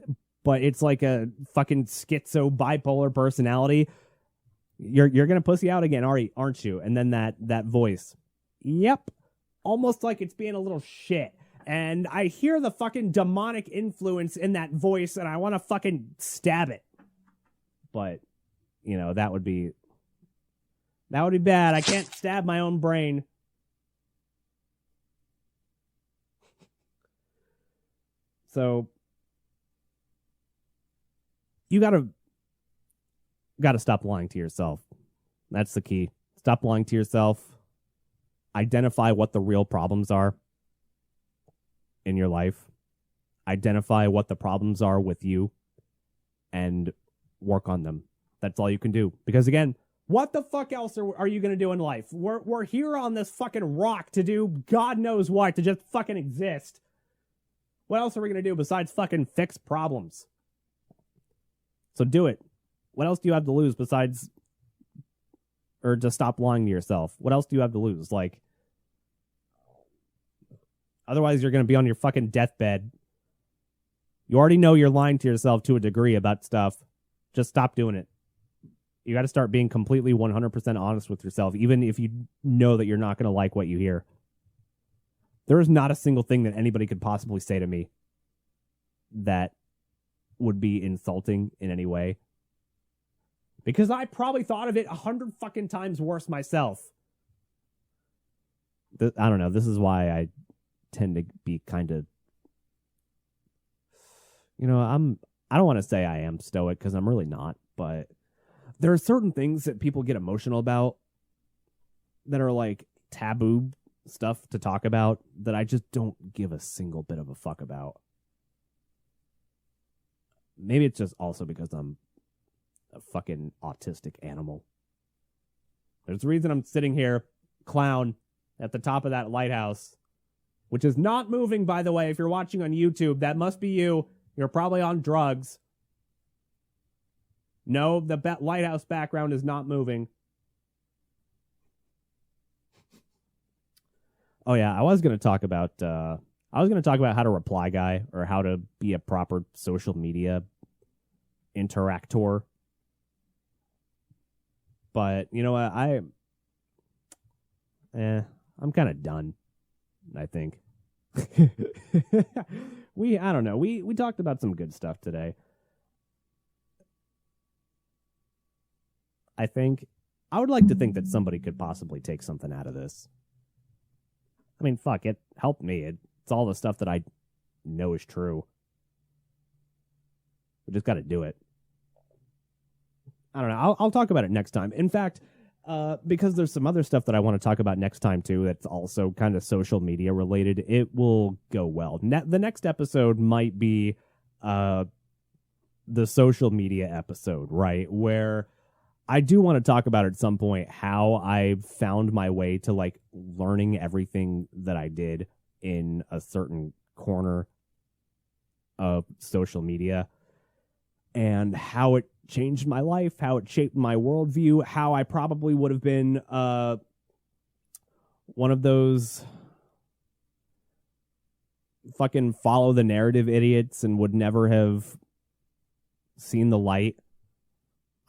But it's like a fucking schizo bipolar personality. You're going to pussy out again, aren't you? And then that voice. Yep. Almost like it's being a little shit. And I hear the fucking demonic influence in that voice, and I want to fucking stab it. But, you know, that would be bad. I can't stab my own brain. So you gotta stop lying to yourself. That's the key. Stop lying to yourself. Identify what the real problems are in your life. Identify what the problems are with you and work on them. That's all you can do. Because again, what the fuck else are you going to do in life? We're here on this fucking rock to do God knows what, to just fucking exist. What else are we going to do besides fucking fix problems? So do it. What else do you have to lose besides, or just stop lying to yourself? What else do you have to lose? Like, otherwise you're going to be on your fucking deathbed. You already know you're lying to yourself to a degree about stuff. Just stop doing it. You got to start being completely 100% honest with yourself, even if you know that you're not going to like what you hear. There is not a single thing that anybody could possibly say to me that would be insulting in any way. Because I probably thought of it 100 fucking times worse myself. I don't know. This is why I tend to be kind of, I don't want to say I am stoic because I'm really not, but there are certain things that people get emotional about that are like taboo stuff to talk about that I just don't give a single bit of a fuck about. Maybe it's just also because I'm a fucking autistic animal. There's a reason I'm sitting here, clown, at the top of that lighthouse, which is not moving, by the way. If you're watching on YouTube, that must be you. You're probably on drugs. No, the lighthouse background is not moving. Oh yeah, I was going to talk about how to reply guy or how to be a proper social media interactor. But you know what? I'm kind of done, I think. I don't know. We talked about some good stuff today. I would like to think that somebody could possibly take something out of this. I mean, fuck, it helped me. It's all the stuff that I know is true. We just got to do it. I don't know. I'll talk about it next time. In fact, because there's some other stuff that I want to talk about next time, too, that's also kind of social media related, it will go well. The next episode might be the social media episode, right? Where I do want to talk about at some point how I found my way to like learning everything that I did in a certain corner of social media and how it changed my life, how it shaped my worldview, how I probably would have been one of those fucking follow the narrative idiots and would never have seen the light.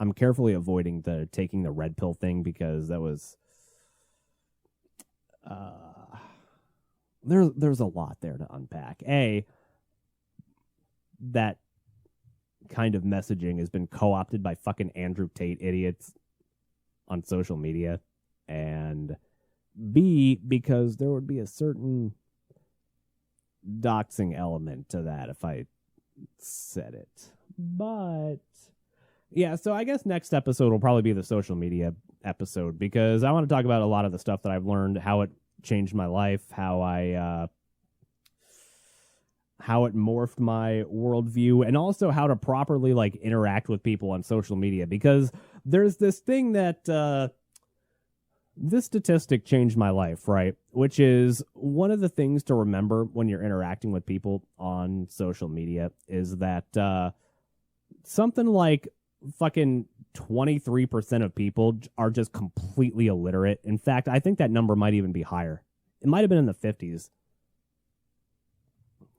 I'm carefully avoiding taking the red pill thing because that was there's a lot there to unpack. That kind of messaging has been co-opted by fucking Andrew Tate idiots on social media, and B, because there would be a certain doxing element to that if I said it. But yeah, so I guess next episode will probably be the social media episode because I want to talk about a lot of the stuff that I've learned, how it changed my life, how it morphed my worldview, and also how to properly like interact with people on social media. Because there's this thing that this statistic changed my life, right? Which is one of the things to remember when you're interacting with people on social media is that something like fucking 23% of people are just completely illiterate. In fact, I think that number might even be higher. It might have been in the 50s.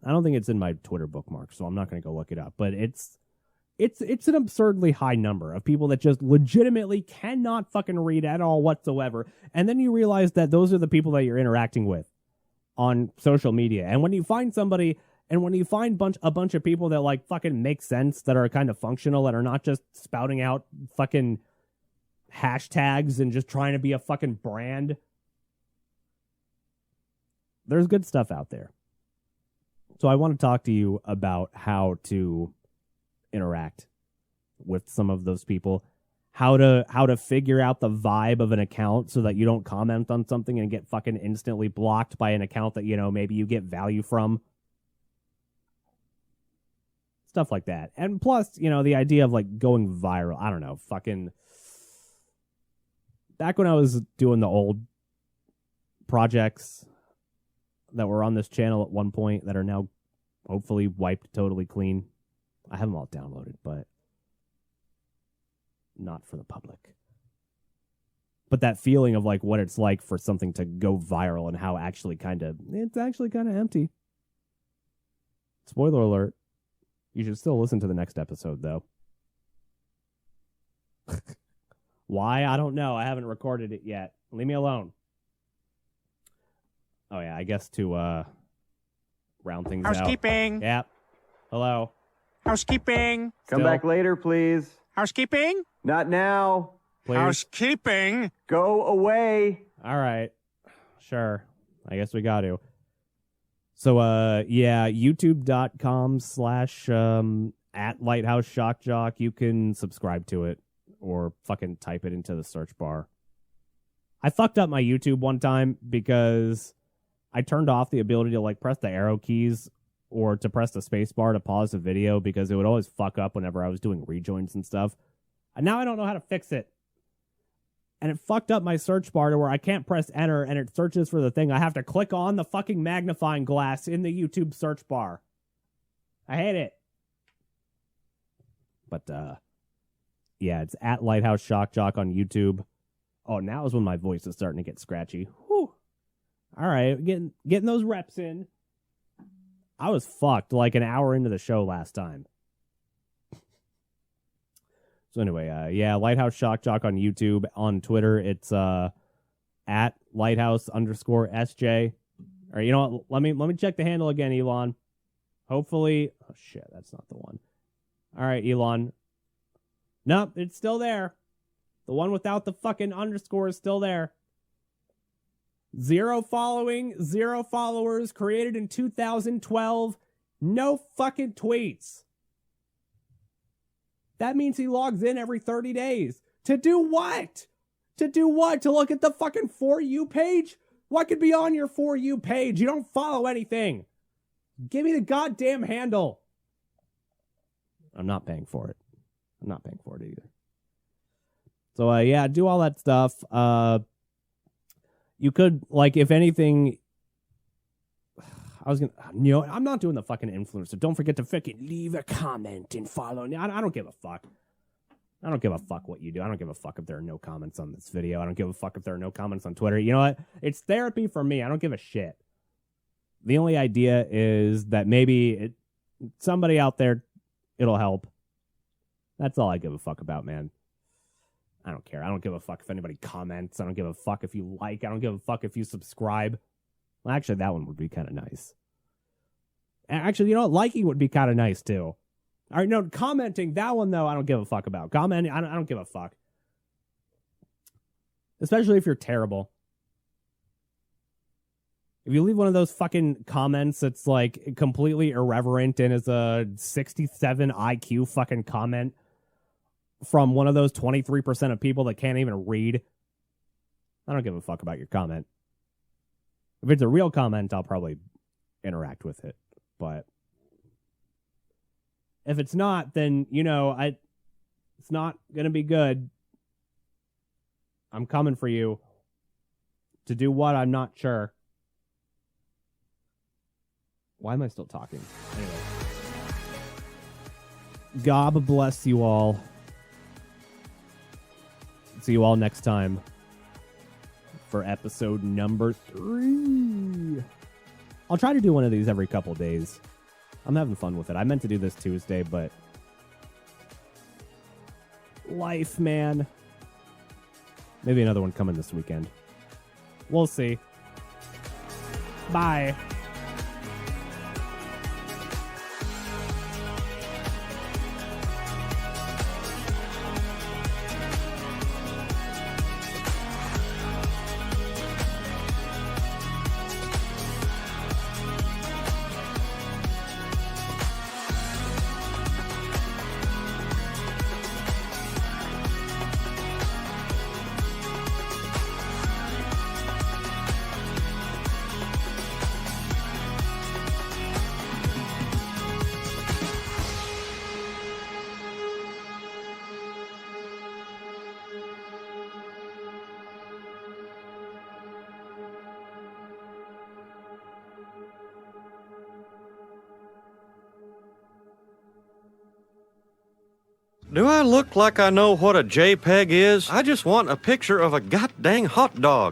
I don't think it's in my Twitter bookmark, so I'm not going to go look it up. But it's an absurdly high number of people that just legitimately cannot fucking read at all whatsoever. And then you realize that those are the people that you're interacting with on social media. And when you find somebody, and when you find a bunch of people that like fucking make sense, that are kind of functional, that are not just spouting out fucking hashtags and just trying to be a fucking brand, there's good stuff out there. So I want to talk to you about how to interact with some of those people, how to figure out the vibe of an account so that you don't comment on something and get fucking instantly blocked by an account that, maybe you get value from. Stuff like that. And plus, the idea of like going viral. I don't know, fucking back when I was doing the old projects that were on this channel at one point that are now hopefully wiped totally clean. I have them all downloaded, but not for the public. But that feeling of like what it's like for something to go viral and how it's actually kind of empty. Spoiler alert. You should still listen to the next episode, though. Why? I don't know. I haven't recorded it yet. Leave me alone. Oh, yeah, I guess to round things out. Housekeeping. Yep. Hello. Housekeeping. Come back later, please. Housekeeping. Not now. Please. Housekeeping. Go away. All right. Sure. I guess we got to. So, yeah, youtube.com/ at Lighthouse Shock Jock. You can subscribe to it or fucking type it into the search bar. I fucked up my YouTube one time because I turned off the ability to like press the arrow keys or to press the space bar to pause the video because it would always fuck up whenever I was doing rejoins and stuff. And now I don't know how to fix it. And it fucked up my search bar to where I can't press enter and it searches for the thing. I have to click on the fucking magnifying glass in the YouTube search bar. I hate it. But, yeah, it's at Lighthouse Shock Jock on YouTube. Oh, now is when my voice is starting to get scratchy. Whew. All right, getting those reps in. I was fucked like an hour into the show last time. So anyway, yeah, Lighthouse Shock Jock on YouTube. On Twitter, it's at Lighthouse_SJ. All right, you know what? Let me check the handle again, Elon. Hopefully, oh shit, that's not the one. All right, Elon. Nope, it's still there. The one without the fucking underscore is still there. 0 following, 0 followers, created in 2012. No fucking tweets. That means he logs in every 30 days. To do what? To do what? To look at the fucking For You page? What could be on your For You page? You don't follow anything. Give me the goddamn handle. I'm not paying for it. I'm not paying for it either. So, yeah, do all that stuff. You could, like, if anything, I was going to, you know, I'm not doing the fucking influencer. Don't forget to fucking leave a comment and follow. I don't give a fuck. I don't give a fuck what you do. I don't give a fuck if there are no comments on this video. I don't give a fuck if there are no comments on Twitter. You know what? It's therapy for me. I don't give a shit. The only idea is that maybe somebody out there, it'll help. That's all I give a fuck about, man. I don't care. I don't give a fuck if anybody comments. I don't give a fuck if you like. I don't give a fuck if you subscribe. Well, actually, that one would be kind of nice. Actually, you know what? Liking would be kind of nice, too. All right, no, commenting, that one, though, I don't give a fuck about. Commenting, I don't give a fuck. Especially if you're terrible. If you leave one of those fucking comments that's, like, completely irreverent and is a 67 IQ fucking comment from one of those 23% of people that can't even read, I don't give a fuck about your comment. If it's a real comment, I'll probably interact with it. But if it's not, then, you know, it's not going to be good. I'm coming for you. To do what? I'm not sure. Why am I still talking? Anyway. God bless you all. See you all next time for episode number 3. I'll try to do one of these every couple days. I'm having fun with it. I meant to do this Tuesday, but life, man. Maybe another one coming this weekend. We'll see. Bye. Do I look like I know what a JPEG is? I just want a picture of a goddamn hot dog.